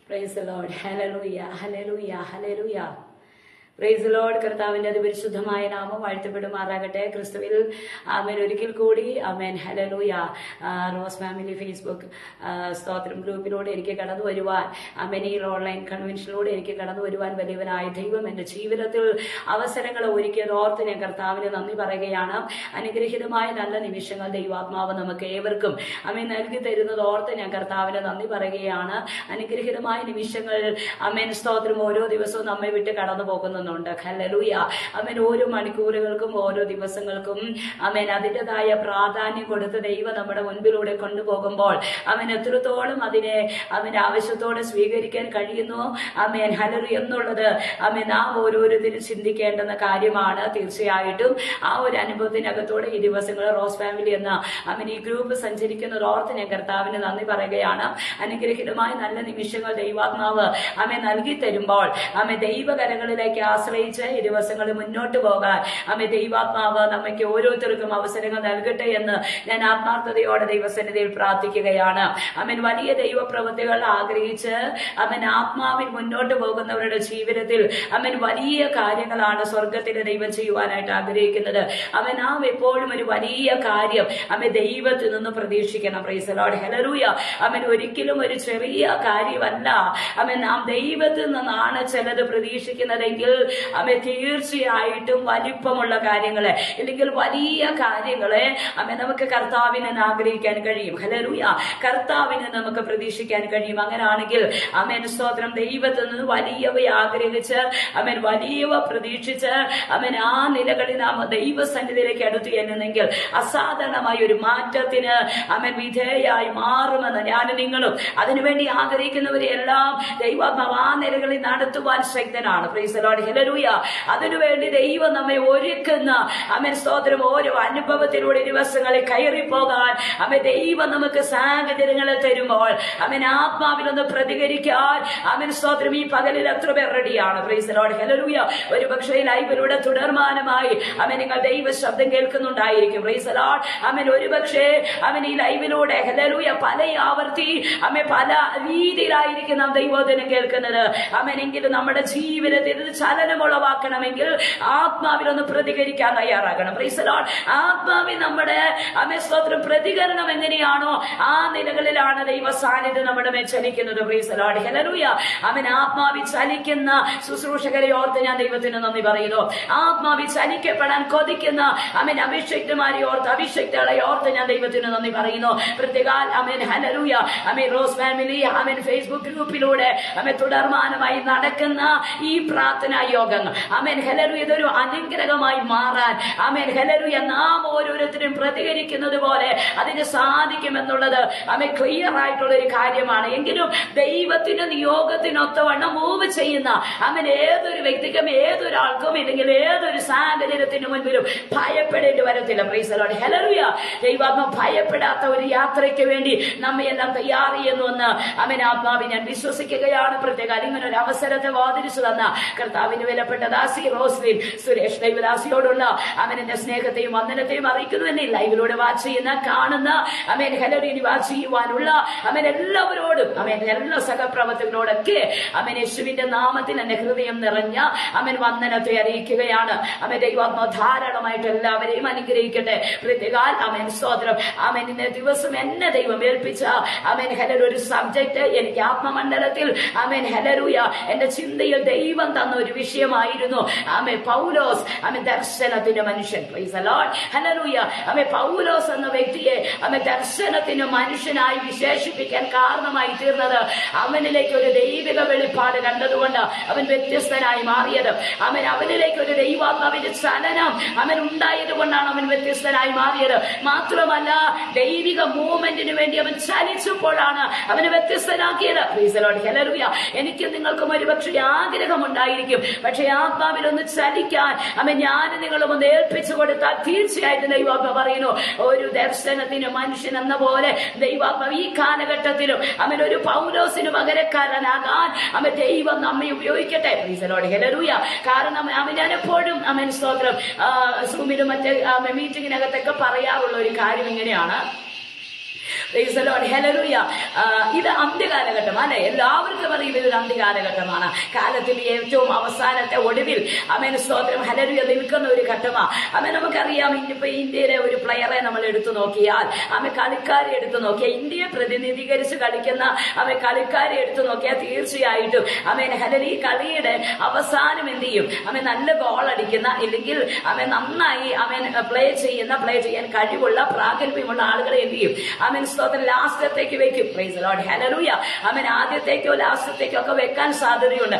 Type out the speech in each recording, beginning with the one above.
Price the Lord. Hallelujah, hallelujah, hallelujah. Price the Lord. കർത്താവിന്റെ അതിപരിശുദ്ധമായ നാമം വാഴ്ത്തപ്പെടുമാറാകട്ടെ. ക്രിസ്തുവിൽ ആമേൻ. ഒരിക്കൽ കൂടി ആമേൻ. ഹല്ലേലൂയ. റോസ് ഫാമിലി ഫേസ്ബുക്ക് സ്തോത്രം ഗ്രൂപ്പിലൂടെ എനിക്ക് കടന്നു വരുവാൻ, ആമേൻ, ഈ ഓൺലൈൻ കൺവെൻഷനിലൂടെ എനിക്ക് കടന്നു വരുവാൻ വലിയവനായ ദൈവം എന്റെ ജീവിതത്തിൽ അവസരങ്ങൾ ഒരുക്കിയത് ഓർത്ത് ഞാൻ കർത്താവിന് നന്ദി പറയുകയാണ്. അനുഗ്രഹീതമായ നല്ല നിമിഷങ്ങൾ ദൈവാത്മാവ് നമുക്ക് ഏവർക്കും ആമേൻ നൽകി തരുന്നത് ഓർത്ത് ഞാൻ കർത്താവിന് നന്ദി പറയുകയാണ്. അനുഗ്രഹീതമായ നിമിഷങ്ങൾ ആമേൻ സ്തോത്രം ഓരോ ദിവസവും നമ്മെ വിട്ട് കടന്നു പോകുന്നു. ഹല്ലേലൂയ. ആമേൻ. ഓരോ മണിക്കൂറുകൾക്കും ഓരോ ദിവസങ്ങൾക്കും ആമേൻ അതിൻ്റെതായ പ്രാധാന്യം കൊടുത്ത് ദൈവം നമ്മുടെ മുൻപിലൂടെ കൊണ്ടുപോകുമ്പോൾ ആമേൻ എത്രത്തോളം അതിനെ ആമേൻ ആവശ്യത്തോടെ സ്വീകരിക്കാൻ കഴിയുന്നു ആമേൻ ഹല്ലേലൂയ എന്നുള്ളത് ആമേൻ നാം ഓരോരുത്തരും ചിന്തിക്കേണ്ടുന്ന കാര്യമാണ്. തീർച്ചയായിട്ടും ആ ഒരു അനുഭവത്തിനകത്തോടെ ഈ ദിവസങ്ങൾ റോസ് ഫാമിലി എന്ന ആമേൻ ഈ ഗ്രൂപ്പ് സഞ്ചരിക്കുന്നത് ഓർത്ത് ഞാൻ കർത്താവിന് നന്ദി പറയുകയാണ്. അനുഗ്രഹീതമായ നല്ല നിമിഷങ്ങൾ ദൈവാത്മാവ് ആമേൻ നൽകി തരുമ്പോൾ ആമേൻ ദൈവകരങ്ങളിലേക്ക് ആശ്രയിച്ച് ഈ ദിവസങ്ങളിൽ മുന്നോട്ട് പോകാൻ ആമേൻ ദൈവാത്മാവ് നമ്മയ്ക്ക് ഓരോരുത്തർക്കും അവസരങ്ങൾ നൽകട്ടെ എന്ന് ഞാൻ ആത്മാർത്ഥതയോടെ ദൈവസന്നിധിയിൽ പ്രാർത്ഥിക്കുകയാണ്. ആമേൻ. വലിയ ദൈവപ്രവൃത്തികൾ ആഗ്രഹിച്ച് ആമേൻ ആത്മാവിൽ മുന്നോട്ട് പോകുന്നവരുടെ ജീവിതത്തിൽ ആമേൻ വലിയ കാര്യങ്ങളാണ് സ്വർഗത്തിന്റെ ദൈവം ചെയ്യുവാനായിട്ട് ആഗ്രഹിക്കുന്നത്. ആമേൻ നാം എപ്പോഴും ഒരു വലിയ കാര്യം ആമേൻ ദൈവത്തിൽ നിന്ന് പ്രതീക്ഷിക്കണം. Praise the Lord. Hallelujah. Amen. ഒരിക്കലും ഒരു ചെറിയ കാര്യമല്ല ആമേൻ നാം ദൈവത്തിൽ നിന്നാണ് ചിലത് പ്രതീക്ഷിക്കുന്നതെങ്കിൽ ആമേൻ തീർച്ചയായിട്ടും വലിപ്പമുള്ള കാര്യങ്ങളെ അല്ലെങ്കിൽ വലിയ കാര്യങ്ങളെ ആമേൻ നമുക്ക് കർത്താവിനെ ആഗ്രഹിക്കാൻ കഴിയും. ഹല്ലേലൂയ. കർത്താവിനെ നമുക്ക് പ്രതീക്ഷിക്കാൻ കഴിയും. അങ്ങനെയാണെങ്കിൽ ആമേൻ സ്തോത്രം ദൈവത്തിൽ നിന്ന് വലിയവ ആഗ്രഹിച്ച് ആമേൻ വലിയവ പ്രതീക്ഷിച്ച് ആമേൻ ആ നിലകളിൽ നാം ദൈവസന്നിധിയിലേക്ക് അടുത്തു ചെല്ലുന്നെങ്കിൽ അസാധാരണമായ ഒരു മാറ്റത്തിന് ആമേൻ വിധേയായി മാറുമെന്ന് ഞാനും നിങ്ങളും അതിനുവേണ്ടി ആഗ്രഹിക്കുന്നവരെ എല്ലാം ദൈവാത്മാവ് ആ നിലകളിൽ നടത്തുവാൻ ശക്തനാണ്. Praise the Lord. ഹല്ലേലൂയ. അതിനുവേണ്ടി ദൈവം നമ്മെ ഒരുക്കുന്ന ആമേൻ സ്തോത്രം ഓരോ അനുഭവത്തിലൂടെ ദിവസങ്ങളിൽ കയറി പോകാൻ ആമേൻ ദൈവം നമുക്ക് സാഹചര്യങ്ങളെ തരുമ്പോൾ ആമേൻ ആത്മാവിലൊന്ന് പ്രതികരിക്കാൻ ആമേൻ സ്തോത്രം ഈ പകലിൽ എത്ര പേർ റെഡിയാണ്? Praise the Lord. ഹല്ലേലൂയ. ഒരു പക്ഷേ ലൈവിലൂടെ തുടർമാനമായി ആമേൻ നിങ്ങൾ ദൈവ ശബ്ദം കേൾക്കുന്നുണ്ടായിരിക്കും. Praise the Lord. ആമേൻ. ഒരു പക്ഷേ ആമേൻ ഈ ലൈവിലൂടെ ഹല്ലേലൂയ പല ആവർത്തി ആമേൻ പല രീതിയിലായിരിക്കും നാം ദൈവവചനം കേൾക്കുന്നത്. ആമേൻ. എങ്കിലും നമ്മുടെ ജീവിതത്തിൽ ചലനമുളവാക്കണമെങ്കിൽ ആത്മാവിലൊന്ന് പ്രതികരിക്കാൻ തയ്യാറാകണം. Price the Lord. ആത്മാവിൽ നമ്മുടെ ആമേൻ സ്തോത്രം പ്രതികരണം എങ്ങനെയാണോ ആ നിലകളിലാണ് ദൈവ സാന്നിധ്യം നമ്മുടെ മേൽ ചലിക്കുന്നത്. Praise the Lord. Hallelujah. Amen. ആത്മാവിൽ ചലിക്കുന്ന ശുശ്രൂഷകരെ ഓർത്ത് ഞാൻ ദൈവത്തിന് നന്ദി പറയുന്നു. ആത്മാവിൽ ചലിക്കപ്പെടാൻ കൊതിക്കുന്ന ആമേൻ അഭിഷക്തമാരെ ഓർത്ത് അഭിഷക്തകളെ ഓർത്ത് ഞാൻ ദൈവത്തിന് നന്ദി പറയുന്നു. പ്രത്യേകാൽ ആമേൻ ഹല്ലേലൂയ ആമേൻ റോസ് ഫാമിലി ആമേൻ ഫേസ്ബുക്ക് ഗ്രൂപ്പിലൂടെ ആമേൻ തുടർമാനമായി നടക്കുന്ന ഈ പ്രാർത്ഥനാ യോഗങ്ങൾ ആമേൻ ഹല്ലേലൂയ ഇതൊരു അനുഗ്രഹമായി മാറാൻ ആമേൻ ഹല്ലേലൂയ നാം ഓരോരുത്തരും പ്രതികരിക്കുന്നത് പോലെ അതിന് സാധിക്കുമെന്നുള്ളത് ആമേൻ ക്ലിയർ ആയിട്ടുള്ള ഒരു കാര്യമാണ്. എങ്കിലും ദൈവത്തിന് നിയോഗത്തിനൊത്തവണ്ണം മൂവ് ചെയ്യുന്ന ആമേൻ ഏതൊരു വ്യക്തിക്കും ഏതൊരാൾക്കും ഇല്ലെങ്കിൽ ഏതൊരു സാഹചര്യത്തിന് മുൻപിലും ഭയപ്പെടേണ്ടി വരത്തില്ല. Price the Lord. ഹല്ലേലൂയ. ദൈവാത്മ ഭയപ്പെടാത്ത ഒരു യാത്രയ്ക്ക് വേണ്ടി നമ്മെ എല്ലാം തയ്യാർ ചെയ്യുന്നുവെന്ന് ആമേൻ ആത്മാവിൽ ഞാൻ വിശ്വസിക്കുകയാണ്. പ്രത്യേകം ഇങ്ങനെ ഒരു അവസരത്തെ വാതിരിച്ചു തന്ന കർത്താവിന് വിലപ്പെട്ട ദാസി റോസ്ലിൻ സുരേഷ് ദൈവദാസിയോടുള്ള അവന്റെ സ്നേഹത്തെയും വന്ദനത്തെയും അറിയിക്കുന്നു. എന്നെ ലൈവിലൂടെ വാച്ച് ചെയ്യുന്ന കാണുന്ന അമേൻ ഹല്ലേലൂയ വാച്ച് ചെയ്യുവാനുള്ള അമേൻ എല്ലാവരോടും അമേൻ എല്ലാ സഹപ്രവർത്തകരോടൊക്കെ അമേൻ യേശുവിന്റെ നാമത്തിൽ എന്റെ ഹൃദയം നിറഞ്ഞ അമേൻ വന്ദനത്തെ അറിയിക്കുകയാണ്. അമേൻ ദൈവാത്മാ ധാരാളമായിട്ട് എല്ലാവരെയും അനുഗ്രഹിക്കട്ടെ. പ്രത്യേകാൽ അമേൻ സ്തോത്രം ആമേൻ ഇന്ന ദിവസം എന്നെ ദൈവം ഏൽപ്പിച്ച ആമേൻ ഹല്ലേലൂയ ഒരു സബ്ജക്ട് എനിക്ക് ആത്മമണ്ഡലത്തിൽ ആമേൻ ഹല്ലേലൂയ എന്റെ ചിന്തയിൽ ദൈവം തന്ന ഒരു വിഷയമായിരുന്നു. ആമേൻ പൗലോസ് ആമേൻ ദർശനത്തിന്റെ മനുഷ്യൻ. Price the Lord. ഹല്ലേലൂയ. ആമേൻ പൗലോസ് എന്ന വ്യക്തിയെ ആമേൻ ദർശനത്തിന് മനുഷ്യനായി വിശേഷിപ്പിക്കാൻ കാരണമായി തീർന്നത് അവനിലേക്ക് ഒരു ദൈവിക വെളിപ്പാട് കണ്ടതുകൊണ്ട് അവൻ വ്യത്യസ്തനായി മാറിയത്. അവൻ അവനിലേക്ക് ഒരു ദൈവാത്മാവിന്റെ ചലനം അവൻ ഉണ്ടായത് കൊണ്ടാണ് അവൻ വ്യത്യസ്തനായി മാറിയത്. മാത്രമല്ല ദൈവിക മൂവ്മെന്റിന് വേണ്ടി അവൻ ചലിച്ചപ്പോഴാണ് അവനെ വ്യത്യസ്തനാക്കിയത്. Praise the Lord. ഹല്ലേലൂയ. എനിക്ക് നിങ്ങൾക്കും ഒരുപക്ഷെ ആഗ്രഹമുണ്ടായിരിക്കും, പക്ഷെ ആത്മാവിൽ ഒന്ന് ചലിക്കാൻ അവൻ ഞാൻ നിങ്ങളും ഒന്ന് ഏൽപ്പിച്ചു കൊടുത്താൽ തീർച്ചയായിട്ടും ദൈവാത്മ പറയുന്നു ഒരു ദർശനത്തിന് മനുഷ്യൻ എന്ന പോലെ ദൈവാത്മ ഈ കാലഘട്ടത്തിലും അവൻ ഒരു പൗലോസിന് പകരക്കാരനാകാൻ അവൻ ദൈവം നമ്മെ ഉപയോഗിക്കട്ടെ. Praise the Lord. ഹല്ലേലൂയ. കാരണം ഞാൻ എപ്പോഴും അവൻ സ്തോത്രം സൂമിലും മറ്റേ മീറ്റിങ്ങിനകത്തൊക്കെ പറയാറുള്ള ഒരു കാര്യം ഇങ്ങനെയാണ്. Price the Lord. ഹല്ലേലൂയ. ഇത് അന്ത്യകാലഘട്ടം അല്ലെ, എല്ലാവർക്കും അറിയും ഇതൊരു അന്ത്യകാലഘട്ടമാണ്. കാലത്തിന്റെ ഏറ്റവും അവസാനത്തെ ഒടുവിൽ ആമേൻ സ്തോത്രം ഹല്ലേലൂയ നിൽക്കുന്ന ഒരു ഘട്ടമാണ്. ആമേൻ നമുക്കറിയാം, ഇന്നിപ്പോ ഇന്ത്യയിലെ ഒരു പ്ലെയറെ നമ്മൾ എടുത്തു നോക്കിയാൽ, ആമേൻ കളിക്കാരെ എടുത്തു നോക്കിയാൽ, ഇന്ത്യയെ പ്രതിനിധീകരിച്ച് കളിക്കുന്ന ആമേൻ കളിക്കാരെ എടുത്തു നോക്കിയാൽ തീർച്ചയായിട്ടും ആമേൻ ഹല്ലേലൂയ ഈ കളിയുടെ അവസാനം എന്ത് ചെയ്യും? ആമേൻ നല്ല ഗോൾ അടിക്കുന്ന, ഇല്ലെങ്കിൽ ആമേൻ നന്നായി ആമേൻ പ്ലേ ചെയ്യാൻ കഴിവുള്ള പ്രാഗൽഭ്യമുള്ള ആളുകളെ എന്ത് ചെയ്യും? ആമേൻ സ്തോത്രം ലാസ്റ്റത്തേക്ക് വെക്കും. Price the Lord. ഹല്ലേലൂയ. ആമേൻ ആദ്യത്തേക്കോ ലാസ്റ്റത്തേക്കോ ഒക്കെ വെക്കാൻ സാധ്യതയുണ്ട്.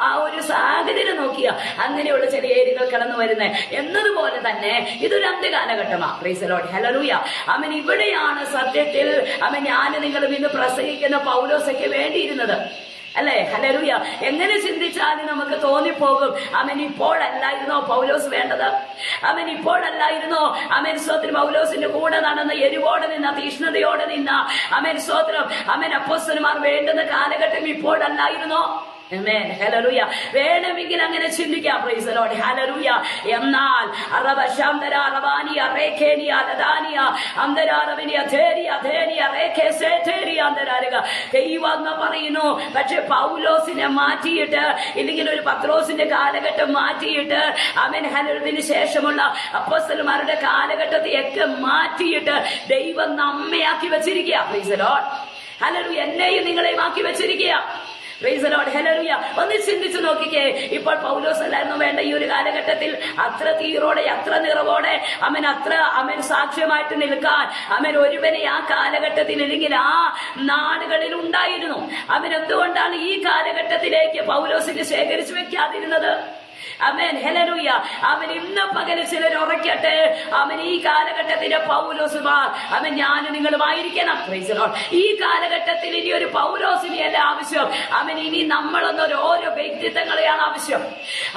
ആ ഒരു സാഹചര്യം നോക്കിയാ അങ്ങനെയുള്ള ചില ഏരിയകൾ കടന്നു വരുന്നത് എന്നതുപോലെ തന്നെ ഇതൊരു അന്ത്യകാലഘട്ടമാണ്. Praise the Lord. ഹല്ലേലൂയ. ആമേൻ ഇവിടെയാണ് സത്യത്തിൽ ആമേൻ ഞാൻ നിങ്ങളും ഇന്ന് പ്രസംഗിക്കുന്ന പൗലോസയ്ക്ക് വേണ്ടിയിരുന്നത് അല്ലെ. ഹല്ലേലൂയ. എങ്ങനെ ചിന്തിച്ചാലും നമുക്ക് തോന്നിപ്പോകും, അവൻ ഇപ്പോഴല്ലായിരുന്നോ പൗലോസ് വേണ്ടത്? അവൻ ഇപ്പോഴല്ലായിരുന്നോ അവൻ സ്തോത്രം പൗലോസിന്റെ കൂടെ നടന്ന, എരിവോടെ നിന്ന, തീഷ്ണതയോടെ നിന്ന അവൻ സ്തോത്രം അവൻ അപ്പോസ്തലന്മാർ വേണ്ടുന്ന കാലഘട്ടം ഇപ്പോഴല്ലായിരുന്നോ? ഹല്ലേലൂയ. വേണമെങ്കിൽ അങ്ങനെ ചിന്തിക്കാം. Price the Lord. ഹല്ലേലൂയ. എന്നാൽ ദൈവം പറയുന്നു, പക്ഷെ പൗലോസിനെ മാറ്റിയിട്ട്, ഇല്ലെങ്കിൽ ഒരു പത്രോസിന്റെ കാലഘട്ടം മാറ്റിയിട്ട്, അവൻ ഹല്ലേലൂയത്തിന് ശേഷമുള്ള അപ്പോസ്തലന്മാരുടെ കാലഘട്ടത്തെയൊക്കെ മാറ്റിയിട്ട് ദൈവം നമ്മയാക്കി വെച്ചിരിക്കുക. Price the Lord. ഹല്ലേലൂയ. എന്നെയും നിങ്ങളെയും ആക്കി വെച്ചിരിക്കുക. Price the Lord. ഹല്ലേലൂയ. ഒന്ന് ചിന്തിച്ചു നോക്കിക്കേ, ഇപ്പോൾ പൗലോസ് അല്ലായിരുന്നു വേണ്ട ഈ ഒരു കാലഘട്ടത്തിൽ അത്ര തീരോടെ, അത്ര നിറവോടെ അവൻ സാക്ഷ്യമായിട്ട് നിൽക്കാൻ അവൻ ഒരുവനെ ആ കാലഘട്ടത്തിൽ, അല്ലെങ്കിൽ ആ നാടുകളിൽ ഉണ്ടായിരുന്നു. അവൻ എന്തുകൊണ്ടാണ് ഈ കാലഘട്ടത്തിലേക്ക് പൗലോസിനെ ശേഖരിച്ചു വെക്കാതിരുന്നത്? ആമേൻ. ഹല്ലേലൂയ. അവൻ ഇന്ന് പകല് ചിലർ ഉറക്കട്ടെ, അവൻ ഈ കാലഘട്ടത്തിലെ പൗലോസുമാർ അവൻ ഞാനും നിങ്ങളുമായിരിക്കണം. Price the Lord. ഈ കാലഘട്ടത്തിൽ ഇനി ഒരു പൗലോസിനെയല്ല ആവശ്യം, അവൻ ഇനി നമ്മളൊന്നൊരു ഓരോ വ്യക്തിത്വങ്ങളെയാണ് ആവശ്യം.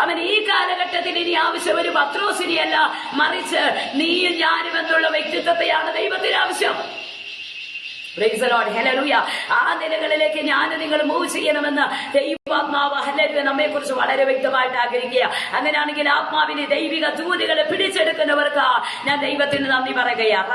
അവൻ ഈ കാലഘട്ടത്തിൽ ഇനി ആവശ്യം ഒരു പത്രോസിനെയല്ല, മറിച്ച് നീയും ഞാനും എന്നുള്ള വ്യക്തിത്വത്തെയാണ് ദൈവത്തിന് ആവശ്യം. Price the Lord. ഹല്ലേലൂയ. ആ നിലകളിലേക്ക് ഞാൻ നിങ്ങൾ മൂവ് ചെയ്യണമെന്ന് ദൈവാത്മാവ് ഹല്ലേലൂയ നമ്മെ കുറിച്ച് വളരെ വ്യക്തമായിട്ട് ആഗ്രഹിക്കുക. അങ്ങനെയാണെങ്കിൽ ആത്മാവിനെ ദൈവിക ദൂതുകളെ പിടിച്ചെടുക്കുന്നവർക്ക് ഞാൻ ദൈവത്തിന് നന്ദി പറയുകയാണ്.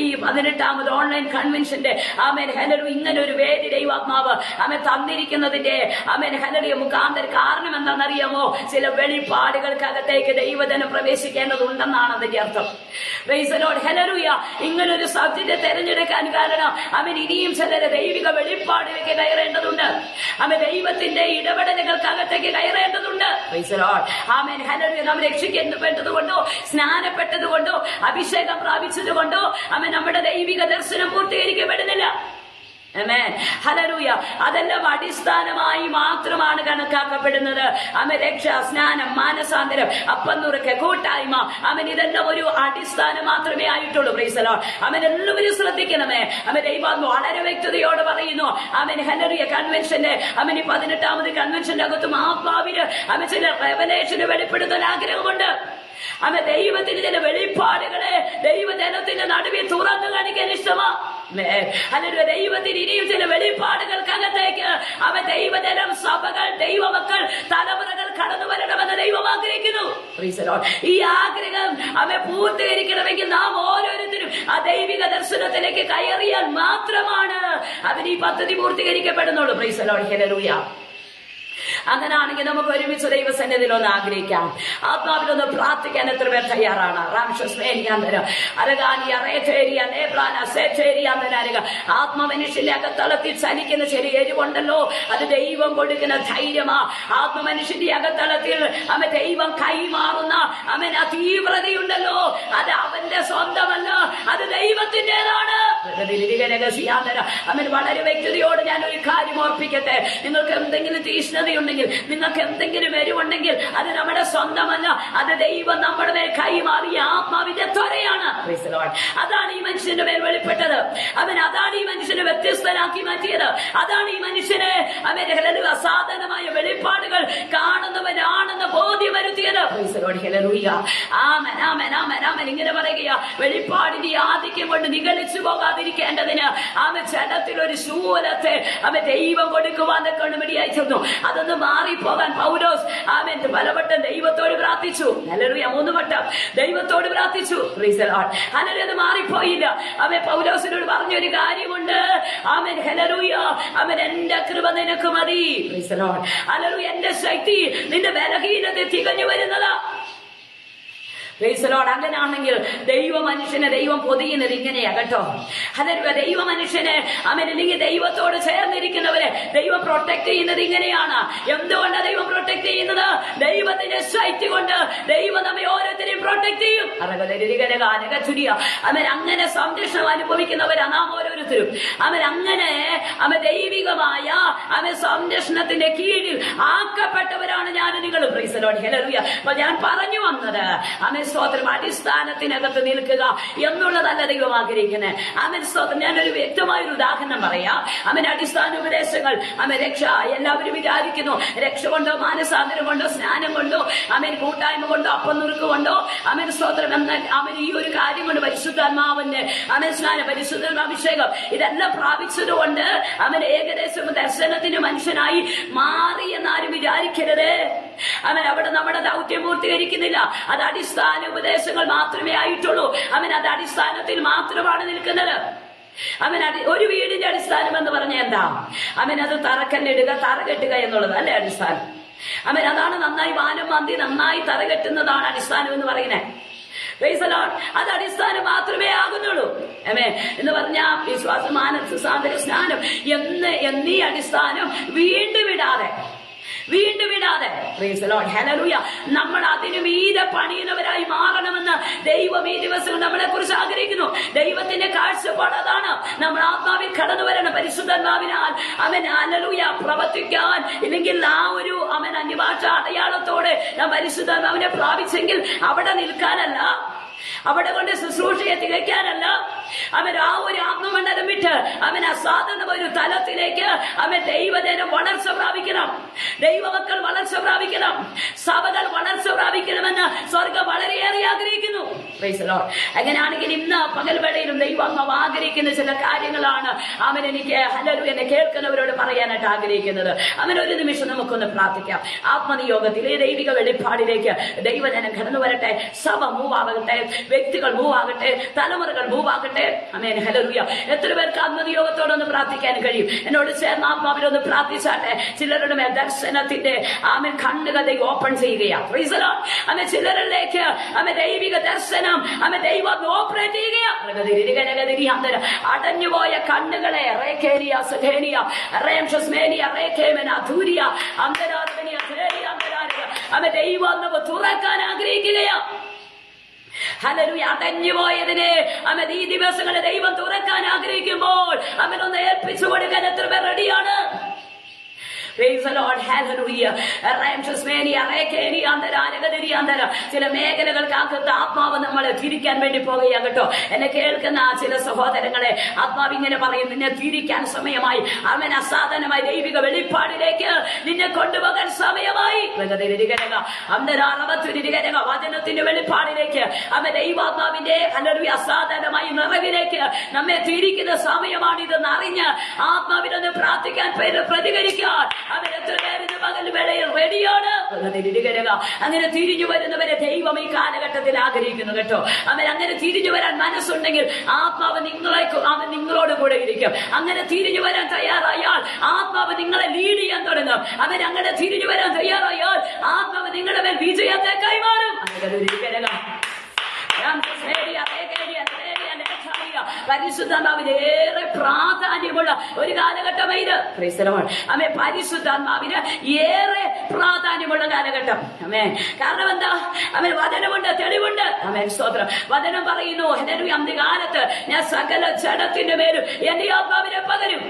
ഈ 18ാമത് ഓൺലൈൻ കൺവെൻഷന്റെ ആമേൻ ഹല്ലേലൂയ ഇങ്ങനെ ഒരു വേദി ദൈവാത്മാവ് ആമേൻ തന്നിരിക്കുന്നതിന്റെ ആമേൻ ഹല്ലേലൂയ മുഖാന്തര കാരണം എന്താണെന്നറിയാമോ? ചില വെളിപ്പാടുകൾക്കകത്തേക്ക് ദൈവജനം പ്രവേശിക്കേണ്ടതുണ്ടെന്നാണ് അതിന്റെ അർത്ഥം. Price the Lord. ഹല്ലേലൂയ. ഇങ്ങനൊരു സബ്ജക്റ്റ് തെരഞ്ഞെടുക്കാൻ കാരണം അവൻ ഇനിയും ചിലരെ ദൈവിക വെളിപ്പാടിലേക്ക് കയറേണ്ടതുണ്ട്. അവൻ ദൈവത്തിന്റെ ഇടപെടലുകൾക്കകത്തേക്ക് കയറേണ്ടതുണ്ട്. Praise the Lord. ആമേൻ. ഹല്ലേലൂയ. നാം രക്ഷിക്കപ്പെട്ടതുകൊണ്ടോ, സ്നാനപ്പെട്ടതുകൊണ്ടോ, അഭിഷേകം പ്രാപിച്ചതുകൊണ്ടോ അവൻ നമ്മുടെ ദൈവിക ദർശനം പൂർത്തീകരിക്കപ്പെടുന്നില്ല. ആമേൻ. ഹല്ലേലൂയ. അതെല്ലാം അടിസ്ഥാനമായി മാത്രമാണ് കണക്കാക്കപ്പെടുന്നത്. അവൻ രക്ഷ, സ്നാനം, മാനസാന്തരം, അപ്പം നുറുക്ക്, കൂട്ടായ്മ, അവൻ ഇതെല്ലാം ഒരു അടിസ്ഥാനം മാത്രമേ ആയിട്ടുള്ളൂ. Price the Lord. അവൻ എല്ലാവരും ശ്രദ്ധിക്കണമേ. അവൻ ദൈവാത്മാവ് വളരെ വ്യക്തതയോടെ പറയുന്നു. അവൻ ഹല്ലേലൂയ കൺവെൻഷന്റെ അവൻ ഈ 18ാമത് കൺവെൻഷന്റെ അകത്തും ആത്മാവിന് അവൻ ചില റെവലേഷന് വെളിപ്പെടുത്താൻ ആഗ്രഹമുണ്ട്. അവൻ ദൈവത്തിന് ചില വെളിപ്പാടുകളെ ദൈവജനത്തിന്റെ നടുവിൽ തുറന്നു കാണിക്കാൻ ഇഷ്ടമാ. അല്ലെങ്കിൽ ദൈവത്തിന് ഇനിയും ചില വെളിപ്പാടുകൾക്കകത്തേക്ക് അവൻ ദൈവജനം, സഭകൾ, ദൈവമക്കൾ, തലമുറകൾ കടന്നു വരണമെന്ന് ദൈവം ആഗ്രഹിക്കുന്നു. ഈ ആഗ്രഹം അവൻ പൂർത്തീകരിക്കണമെങ്കിൽ നാം ഓരോരുത്തരും ആ ദൈവിക ദർശനത്തിലേക്ക് കയറിയാൽ മാത്രമാണ് അവൻ ഈ പദ്ധതി പൂർത്തീകരിക്കപ്പെടുന്നുള്ളൂ. Praise the Lord. ഹല്ലേലൂയ. അങ്ങനാണെങ്കിൽ നമുക്ക് ഒരുമിച്ച് ദൈവസന്നിധിയിൽ ഒന്ന് ആഗ്രഹിക്കാം. ആത്മാവിലൊന്ന് പ്രാർത്ഥിക്കാൻ എത്ര പേർ തയ്യാറാണ്? ആത്മമനുഷ്യന്റെ അകത്തളത്തിൽ ചലിക്കുന്ന ചെറിയ എരിവുണ്ടല്ലോ, അത് ദൈവം കൊടുക്കുന്ന ധൈര്യമാ. ആത്മമനുഷ്യന്റെ അകത്തളത്തിൽ അവൻ ദൈവം കൈമാറുന്ന അവൻ ആ തീവ്രതയുണ്ടല്ലോ, അത് അവന്റെ സ്വന്തമല്ല, അത് ദൈവത്തിൻ്റെതാണ്. അവൻ വളരെ വ്യക്തതയോട് ഞാൻ ഒരു കാര്യം ഓർപ്പിക്കട്ടെ. നിങ്ങൾക്ക് എന്തെങ്കിലും തീഷ്ണതയുണ്ടെങ്കിൽ, നിങ്ങൾക്ക് എന്തെങ്കിലും എരിവുണ്ടെങ്കിൽ, അത് നമ്മുടെ സ്വന്തമല്ല, അത് ദൈവം നമ്മുടെ മേൽ കൈമാറിയ ആത്മാവിന്റെ ത്വരയാണ്. അതാണ് ഈ മനുഷ്യന്റെ മേൽ വെളിപ്പെട്ടത്. അതാണ് ഈ മനുഷ്യനെ വ്യത്യസ്തനാക്കി മാറ്റിയത്. അതാണ് ഈ മനുഷ്യനെ അവന്റെ അസാധാരണമായ വെളിപ്പാടുകൾ കാണുന്നവരാണെന്ന് ബോധ്യം വരുത്തിയത്. ഇങ്ങനെ പറയുക, വെളിപ്പാടിന്റെ ആധിക്യം കൊണ്ട് നിഗളിച്ചു പോകാൻ പോകാതിരിക്കേണ്ടതിന് ജഡത്തിൽ ഒരു ശൂലത്തെ ദൈവം കൊടുക്കുവാൻ കണ്ണുമടിയായി ചെന്നു. അതൊന്ന് മാറിപ്പോകാൻ പൗലോസ് പലവട്ടം ദൈവത്തോട് പ്രാർത്ഥിച്ചു. ഹല്ലേലൂയ. 3 വട്ടം ദൈവത്തോട് പ്രാർത്ഥിച്ചു. Price the Lord. ഹല്ലേലൂയ. അത് മാറിപ്പോയില്ല. പൗലോസിനോട് പറഞ്ഞൊരു കാര്യമുണ്ട്. ഹല്ലേലൂയ. എന്റെ കൃപ നിനക്ക് മതി. Price the Lord. ഹല്ലേലൂയ. എന്റെ ശക്തി നിന്റെ ബലഹീനത്തെ തികഞ്ഞു വരുന്നതാ. അങ്ങനാണെങ്കിൽ ദൈവ മനുഷ്യനെ ദൈവം പൊതിയുന്നത് ഇങ്ങനെയാ കേട്ടോ. ഹല്ലേലൂയ. ദൈവ മനുഷ്യനെ അല്ലെങ്കിൽ ദൈവത്തോട് ചേർന്നിരിക്കുന്നവരെ ദൈവം പ്രൊട്ടക്ട് ചെയ്യുന്നത് ഇങ്ങനെയാണ്. എന്തുകൊണ്ടാണ് ദൈവം പ്രൊട്ടക്ട് ചെയ്യുന്നത്? ദൈവത്തിന്റെ ശക്തി കൊണ്ട് ദൈവം നമ്മെ ഓരോരുത്തരെയും പ്രൊട്ടക്ട് ചെയ്യും. അങ്ങനെ സംരക്ഷണം അനുഭവിക്കുന്നവരാ നാം ഓരോരുത്തരും. അങ്ങനെ ദൈവികമായ സംരക്ഷണത്തിന്റെ കീഴിൽ ആക്കപ്പെട്ടവരാണ് ഞാൻ നിങ്ങളും. Price the Lord. ഹല്ലേലൂയ. അപ്പൊ ഞാൻ പറഞ്ഞു വന്നത് സ്തോത്രം, അടിസ്ഥാനത്തിനകത്ത് നിൽക്കുക എന്നുള്ളതല്ല ദൈവം ആഗ്രഹിക്കുന്നത്. സ്തോത്രം. ഞാനൊരു വ്യക്തമായൊരു ഉദാഹരണം പറയാം. അടിസ്ഥാന ഉപദേശങ്ങൾ രക്ഷ എല്ലാവരും വിചാരിക്കുന്നു രക്ഷ കൊണ്ടോ മാനസാന്തരം കൊണ്ടോ സ്നാനം കൊണ്ടോ കൂട്ടായ്മ കൊണ്ടോ അപ്പം നുറുക്ക് കൊണ്ടോ സ്തോത്രം എന്നാൽ ഈ ഒരു കാര്യം കൊണ്ട് പരിശുദ്ധാത്മാവിന്റെ സ്നാനം പരിശുദ്ധാഭിഷേകം ഇതെല്ലാം പ്രാപിച്ചത് കൊണ്ട് ഏകദേശം ദർശനത്തിന് മനുഷ്യനായി മാറി എന്നാരും വിചാരിക്കരുത്. അവിടെ നമ്മുടെ ദൗത്യം പൂർത്തീകരിക്കുന്നില്ല. അത് അടിസ്ഥാന ഉപദേശങ്ങൾ മാത്രമേ ആയിട്ടുള്ളൂ. അത് അടിസ്ഥാനത്തിൽ മാത്രമാണ് നിൽക്കുന്നത്. ഒരു വീടിന്റെ അടിസ്ഥാനം എന്ന് പറഞ്ഞ എന്താ? അത് തറക്കല്ലിടുക, തറ കെട്ടുക എന്നുള്ളത് അല്ലേ അടിസ്ഥാനം. അതാണ് നന്നായി വാനം മന്തി നന്നായി തറ കെട്ടുന്നതാണ് അടിസ്ഥാനം എന്ന് പറയുന്നത്. അത് അടിസ്ഥാനം മാത്രമേ ആകുന്നുള്ളൂ. എന്ന് പറഞ്ഞാ വിശ്വാസം, മാനസാന്തര സ്നാനം എന്നീ അടിസ്ഥാനം വീണ്ടും വിടാതെ പ്രൈസ് ദി ലോർഡ്. ഹല്ലേലൂയ. നമ്മൾ അതിനു മീതെ പണിയുന്നവരായി മാറണമെന്ന് ദൈവം ഈ ദിവസം നമ്മളെ കുറിച്ച് ആഗ്രഹിക്കുന്നു. ദൈവത്തിന്റെ കാഴ്ചപ്പാട് അതാണ്. നമ്മൾ ആത്മാവിൽ കടന്നു വരണം. പരിശുദ്ധാത്മാവിനാൽ ഹല്ലേലൂയ പ്രവർത്തിക്കാൻ ഇല്ലെങ്കിൽ ആ ഒരു അന്യഭാഷ അടയാളത്തോടെ നാം പരിശുദ്ധാത്മാവിനെ പ്രാപിച്ചെങ്കിൽ അവിടെ നിൽക്കാനല്ല, അവിടെ കൊണ്ട് ശുശ്രൂഷയെ തികയ്ക്കാനല്ല, ആ ഒരു ആത്മമണ്ഡലം വിട്ട് അസാധാരണ ഒരു തലത്തിലേക്ക് ദൈവജനം വളർച്ച പ്രാപിക്കണം. ദൈവമക്കൾ വളർച്ച പ്രാപിക്കണം. സഭകൾ വളർച്ച പ്രാപിക്കണമെന്ന് സ്വർഗം വളരെയേറെ ആഗ്രഹിക്കുന്നു. Price the Lord. അങ്ങനെയാണെങ്കിൽ ഇന്ന് പകൽവേളയിലും ദൈവം ആഗ്രഹിക്കുന്ന ചില കാര്യങ്ങളാണ് എനിക്ക് ഹല്ലേലൂയ എന്നെ കേൾക്കുന്നവരോട് പറയാനായിട്ട് ആഗ്രഹിക്കുന്നത്. ഒരു നിമിഷം നമുക്കൊന്ന് പ്രാർത്ഥിക്കാം. ആത്മനിയോഗത്തിലെ ദൈവിക വെളിപ്പാടിലേക്ക് ദൈവജനം കടന്നു വരട്ടെ. സഭ മൂവാകട്ടെ, വ്യക്തികൾ മൂവാകട്ടെ, തലമുറകൾ മൂവാകട്ടെ. ഹല്ലേലൂയ. എത്ര പേർക്ക് ആത്മനിയോഗത്തോടൊന്ന് പ്രാർത്ഥിക്കാൻ കഴിയും? എന്നോട് ചേർന്ന് ആത്മാവിലൊന്ന് പ്രാർത്ഥിച്ചാട്ടെ. ചിലരുടെ മേൽ ദർശനത്തിന്റെ കണ്ണുകൾ ഓപ്പൺ ചെയ്യുകയാണ്. Price the Lord. ചിലരിലേക്ക് ദൈവിക ദർശനം ദൈവം ഓപ്പറേറ്റ് ചെയ്യുകയാണ്. അടഞ്ഞുപോയ കണ്ണുകളെ ദൈവം തുറക്കാൻ ആഗ്രഹിക്കുകയാണ്. ഹല്ലേലൂയ. അടഞ്ഞുപോയതിനെ ഈ ദിവസങ്ങളെ ദൈവം തുറക്കാൻ ആഗ്രഹിക്കുമ്പോൾ ഒന്ന് ഏൽപ്പിച്ചു കൊടുക്കാൻ എത്ര പേർ റെഡിയാണ്? Praise the Lord. Hallelujah. ചില മേഖലകൾക്കകത്ത് ആത്മാവ് നമ്മളെ തിരിക്കാൻ വേണ്ടി പോകുകയാണ് കേട്ടോ. എന്നെ കേൾക്കുന്ന ചില സഹോദരങ്ങളെ ആത്മാവ് ഇങ്ങനെ പറയും, നിന്നെ തിരിക്കാൻ സമയമായി. അസാധാരണമായി ദൈവിക വെളിപ്പാടിലേക്ക് നിന്നെ കൊണ്ടുപോകാൻ സമയമായി. വചനത്തിന്റെ വെളിപ്പാടിലേക്ക് ദൈവാത്മാവിന്റെ അസാധാരണമായി നിറവിലേക്ക് നമ്മെ തിരിക്കുന്ന സമയമാണിതെന്ന് അറിഞ്ഞ് ആത്മാവിനൊന്ന് പ്രാർത്ഥിക്കാൻ പ്രതികരിക്കാൻ റെഡിയാണ്. അങ്ങനെ തിരിഞ്ഞു വരുന്നവരെ ദൈവം ഈ കാലഘട്ടത്തിൽ ആഗ്രഹിക്കുന്നു കേട്ടോ. അങ്ങനെ തിരിഞ്ഞു വരാൻ മനസ്സുണ്ടെങ്കിൽ ആത്മാവ് നിങ്ങളോട് കൂടെ ഇരിക്കും. അങ്ങനെ തിരിഞ്ഞു വരാൻ തയ്യാറായാൽ ആത്മാവ് നിങ്ങളെ ലീഡ് ചെയ്യാൻ തുടങ്ങും. അങ്ങനെ തിരിഞ്ഞു വരാൻ തയ്യാറായാൽ ആത്മാവ് നിങ്ങളുടെ മേൽ വിജയത്തെ കൈമാറും. പരിശുദ്ധാത്മാവിന് ഏറെ പ്രാധാന്യമുള്ള ഒരു കാലഘട്ടമായത്. പരിശുദ്ധാത്മാവിന് ഏറെ പ്രാധാന്യമുള്ള കാലഘട്ടം. കാരണം എന്താ? വചനമുണ്ട്, തെളിവുണ്ട്. സ്തോത്രം. വചനം പറയുന്നു, അന്ത്യകാലത്ത് ഞാൻ സകല ജഡത്തിന്റെ മേലും എന്റെ ആത്മാവിനെ പകരും.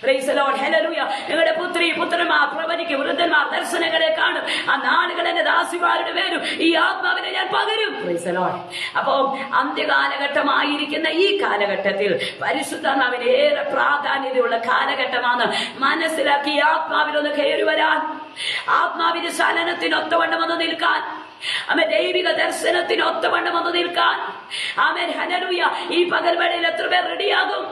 Praise the Lord. Hallelujah. നിങ്ങളുടെ പുത്രന്മാർ പ്രവചിക്കും, വൃദ്ധന്മാർ ദർശനങ്ങളെ കാണും. ആ നാളുകൾ എന്റെ ദാസിമാരുടെ പേരും ഈ ആത്മാവിനെ ഞാൻ പകരും. Praise the Lord. അപ്പോ അന്ത്യകാലഘട്ടമായിരിക്കുന്ന ഈ കാലഘട്ടത്തിൽ പരിശുദ്ധാത്മാവിന് ഏറെ പ്രാധാന്യതയുള്ള കാലഘട്ടമാണ്. മനസ്സിലാക്കി ആത്മാവിലൊന്ന് കയറി വരാൻ, ആത്മാവിന്റെ ചലനത്തിനൊത്തവണ്ണം ഒന്ന് നിൽക്കാൻ ആമേൻ, ദൈവിക ദർശനത്തിന് ഒത്തവണ്ണം വന്ന് നിൽക്കാൻ. ആമേൻ, ഹല്ലേലൂയ. ഈ പകൽവേളയിൽ എത്ര പേർ റെഡിയാകും?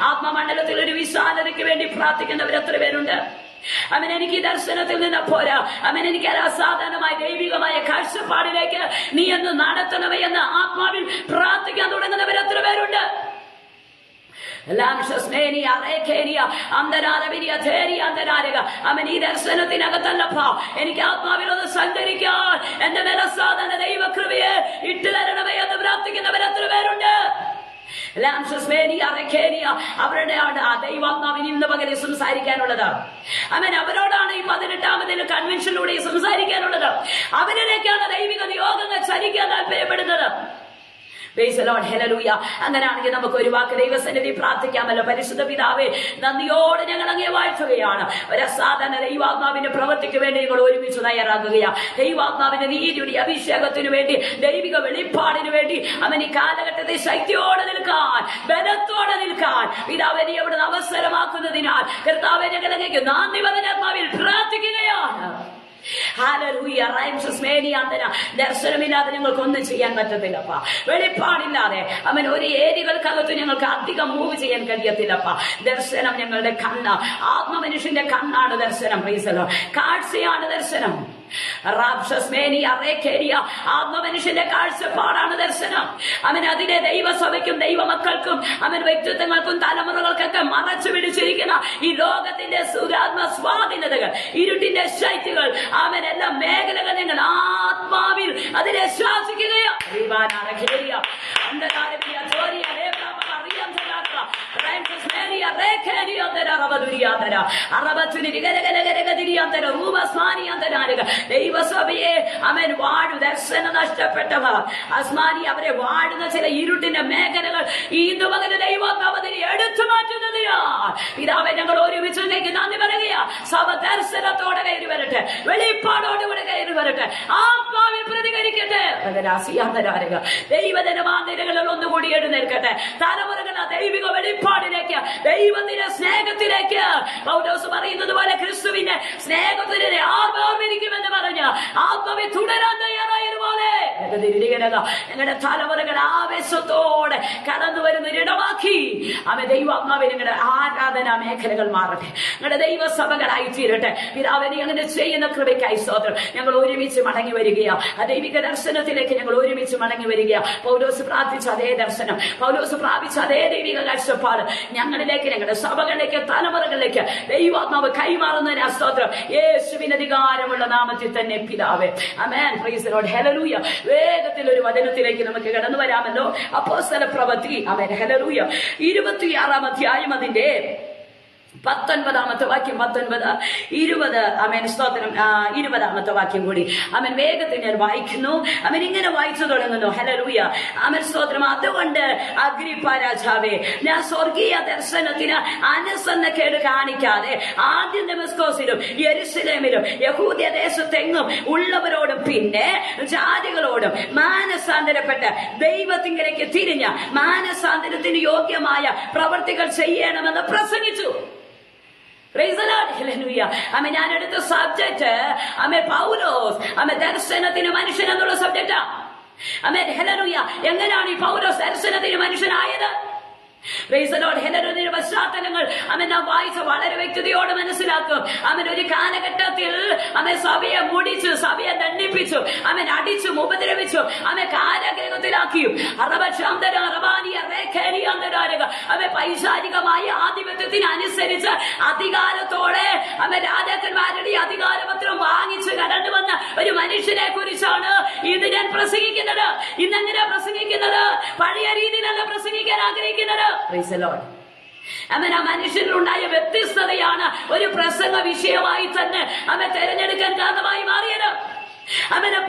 ആത്മമണ്ഡലത്തിൽ ഒരു വിശാലതയ്ക്ക് വേണ്ടി പ്രാർത്ഥിക്കുന്നവർ എത്ര പേരുണ്ട്? അവൻ എനിക്ക് ഈ ദർശനത്തിൽ നിന്ന് പോരാ, അവൻ എനിക്ക് അസാധാരണമായ ദൈവികമായ കാഴ്ചപ്പാടിലേക്ക് നീ എന്ന് നടത്തണമേ എന്ന് ആത്മാവിൽ പ്രാർത്ഥിക്കാൻ തുടങ്ങുന്നവർ എത്ര പേരുണ്ട്? അവൻ ഈ ദർശനത്തിനകത്തല്ലപ്പാ, എനിക്ക് ആത്മാവിലൊന്ന് സഞ്ചരിക്കാൻ എന്റെ മേലെ സാധാരണ ദൈവകൃപയെ ഇട്ടുതരണമേ എന്ന് പ്രാർത്ഥിക്കുന്നവർ എത്ര പേരുണ്ട്? അവരുടെ ദൈവാത്മാവിന് ഇന്ന് പകരം സംസാരിക്കാനുള്ളത്. അവൻ അവരോടാണ് ഈ 18ാമതിൽ കൺവെൻഷനിലൂടെ സംസാരിക്കാനുള്ളത്. അവരിലേക്കാണ് ദൈവിക നിയോഗങ്ങൾ ചലിക്കാൻ താല്പര്യപ്പെടുന്നത്. അങ്ങനെയാണെങ്കിൽ നമുക്ക് ഒരു വാക്ക് ദൈവസന്നിധി പ്രാർത്ഥിക്കാമല്ലോ. പരിശുദ്ധ പിതാവേ, നന്ദിയോടെ ഞങ്ങൾ അങ്ങേ വാഴ്ത്തുകയാണ്. ഒരു അസാധാരണ ദൈവാത്മാവിന്റെ പ്രവൃത്തിക്ക് വേണ്ടി ഞങ്ങൾ ഒരുമിച്ച് തയ്യാറാക്കുകയാണ്. ദൈവാത്മാവിന്റെ നീതിയുടെ അഭിഷേകത്തിന് വേണ്ടി, ദൈവിക വെളിപ്പാടിന് വേണ്ടി അവൻ ഈ കാലഘട്ടത്തെ ശക്തിയോടെ നിൽക്കാൻ, ബലത്തോടെ നിൽക്കാൻ പിതാവേ നീ അവിടുന്ന് അവസരമാക്കുന്നതിനാൽ കർത്താവേ ഞങ്ങൾ അങ്ങേക്ക് നന്ദി പറഞ്ഞ ആത്മാവിൽ പ്രാർത്ഥിക്കുകയാണ്. ദർശനമില്ലാതെ ഞങ്ങൾക്ക് ഒന്നും ചെയ്യാൻ പറ്റത്തില്ലപ്പാ. വെളിപ്പാടില്ലാതെ അവൻ ഒരു ഏരിയകൾക്കകത്ത് ഞങ്ങൾക്ക് അധികം മൂവ് ചെയ്യാൻ കഴിയത്തില്ലപ്പാ. ദർശനം ഞങ്ങളുടെ കണ്ണ്, ആത്മമനുഷ്യന്റെ കണ്ണാണ് ദർശനം. കാഴ്ചയാണ് ദർശനം. ആത്മമനുഷ്യന്റെ കാഴ്ചപ്പാടാണ് ദർശനം. അവൻ അതിനെ ദൈവസഭയ്ക്കും ദൈവമക്കൾക്കും അവൻ വ്യക്തിത്വങ്ങൾക്കും തലമുറകൾക്കൊക്കെ മറച്ചു പിടിച്ചിരിക്കുന്ന ഈ ലോകത്തിന്റെ സുരാത്മ സ്വാധീനതകൾ, ഇരുട്ടിന്റെ ശക്തികൾ, അവൻ എല്ലാ മേഖലകൾ ഞങ്ങൾ ആത്മാവിൽ അതിനെ ശ്വാസിക്കുകയാണ്. ദൈവസഭയെ അവൻ വാഴു ദർശനം നഷ്ടപ്പെട്ടവർ അസ്മാനി അവരെ വാഴുന്ന ചില ഇരുട്ടിന്റെ മേഖലകൾ ഇന്ന് പകല് ദൈവത്തിന് എടുത്തു മാറ്റുന്നതിനാ പിതാവെ ഞങ്ങൾ ഒരുമിച്ച് നന്ദി പറയുക. സഭ ദർശനത്തോടെ കയറി വരട്ടെ, വെളിപ്പാടോടുകൂടെ കയറി വരട്ടെ, ആത്മാവിൽ പ്രതികരിക്കട്ടെ. ദൈവജനമാന്തരങ്ങളിൽ ഒന്നുകൂടി എഴുന്നേൽക്കട്ടെ. തലമുറകളെ ദൈവിക വെളിപ്പാടിലേക്ക്, ദൈവത്തിന്റെ സ്നേഹത്തിലേക്ക്. പൗലോസ് പറയുന്നത് പോലെ ക്രിസ്തുവിന്റെ സ്നേഹത്തിന് ആർമിരിക്കുമെന്ന് പറഞ്ഞ് ആത്മാവെ തുടരാൻ തയ്യാറായതുപോലെ ഞങ്ങളുടെ തലമുറകൾ ആവേശത്തോടെ കടന്നു വരുന്നൊരിടമാക്കി അവൻ ദൈവാത്മാവെ ഞങ്ങളുടെ ആരാധനാ മേഖലകൾ മാറട്ടെ, ഞങ്ങളുടെ ദൈവസഭകളായി തീരട്ടെ. പിതാവിനെ അങ്ങനെ ചെയ്യുന്ന കൃപയ്ക്കായി സ്തോത്രം. ഞങ്ങൾ ഒരുമിച്ച് മടങ്ങി വരികയാ. ആ ദൈവിക ദർശനത്തിലേക്ക് ഞങ്ങൾ ഒരുമിച്ച് മടങ്ങി വരികയാ. പൗലോസ് പ്രാർത്ഥിച്ച അതേ ദർശനം, പൗലോസ് പ്രാപിച്ച അതേ ദൈവിക കാഴ്ചപ്പാട് ഞങ്ങളിലേക്ക്, ഞങ്ങളുടെ സഭകളിലേക്ക്, തലമുറകളിലേക്ക് ദൈവാത്മാവ് കൈമാറുന്നതിന് സ്തോത്രം. യേശുവിന്റെ അധികാരമുള്ള നാമത്തിൽ തന്നെ പിതാവേ, ആമേൻ. Praise the Lord. ഹല്ലേലൂയ. വേഗത്തിൽ ഒരു വചനത്തിലേക്ക് നമുക്ക് കടന്നു വരാമല്ലോ. അപ്പോസ്തല പ്രവൃത്തി, ആമേൻ, ഹല്ലേലൂയ, 26-ാം അധ്യായം അതിന്റെ 19-ാമത്തെ വാക്യം, 19, 20, ആമേൻ, സ്തോത്രം. 20-ാമത്തെ വാക്യം കൂടി ആമേൻ വേഗത്തിൽ ഞാൻ വായിക്കുന്നു. ആമേൻ ഇങ്ങനെ വായിച്ചു തുടങ്ങുന്നു. ഹല്ലേലൂയ, ആമേൻ, സ്തോത്രം. അതുകൊണ്ട് അഗ്രിപ്പ രാജാവേ, ഞാൻ സ്വർഗീയ ദർശനത്തിന് അനുസരണക്കേട് കാണിക്കാതെ ആദ്യം ദമസ്കോസിലും യെരുശലേമിലും യഹൂദ്യ ദേശത്തെങ്ങും ഉള്ളവരോടും പിന്നെ ജാതികളോടും മാനസാന്തരപ്പെട്ട് ദൈവത്തിങ്കലേക്ക് തിരിഞ്ഞ മാനസാന്തരത്തിന് യോഗ്യമായ പ്രവർത്തികൾ ചെയ്യണമെന്ന് പ്രസംഗിച്ചു. ഞാൻ എടുത്ത സബ്ജക്ട് പൗലോസ് ദർശനത്തിന് മനുഷ്യൻ എന്നുള്ള സബ്ജക്റ്റാ. എങ്ങനെയാണ് ഈ പൗലോസ് ദർശനത്തിന് മനുഷ്യനായത്? പശ്ചാത്തലങ്ങൾ നാം വായിച്ച വളരെ വ്യക്തതയോടെ മനസ്സിലാക്കും. ഒരു കാലഘട്ടത്തിൽ സഭയെ മുടിച്ചു, സഭയെ ദണ്ഡിപ്പിച്ചു, അടിച്ചും ഉപദ്രവിച്ചു, കാരാഗ്രഹത്തിലാക്കിയും പൈശാചികമായ ആധിപത്യത്തിന് അനുസരിച്ച് അധികാരത്തോടെ രാജാക്കന്മാരുടെ അധികാരപത്രം വാങ്ങിച്ച് കടന്നു വന്ന ഒരു മനുഷ്യനെ കുറിച്ചാണ് ഇത് ഞാൻ പ്രസംഗിക്കുന്നത്. ഇന്നെങ്ങനെയാ പ്രസംഗിക്കുന്നത്? പഴയ രീതിയിലല്ല പ്രസംഗിക്കാൻ ആഗ്രഹിക്കുന്നത്. ആ മനുഷ്യനിലുണ്ടായ വ്യത്യസ്തതയാണ് ഒരു പ്രസംഗ വിഷയമായി തന്നെ തെരഞ്ഞെടുക്കാൻ കാരണമായി മാറിയത്.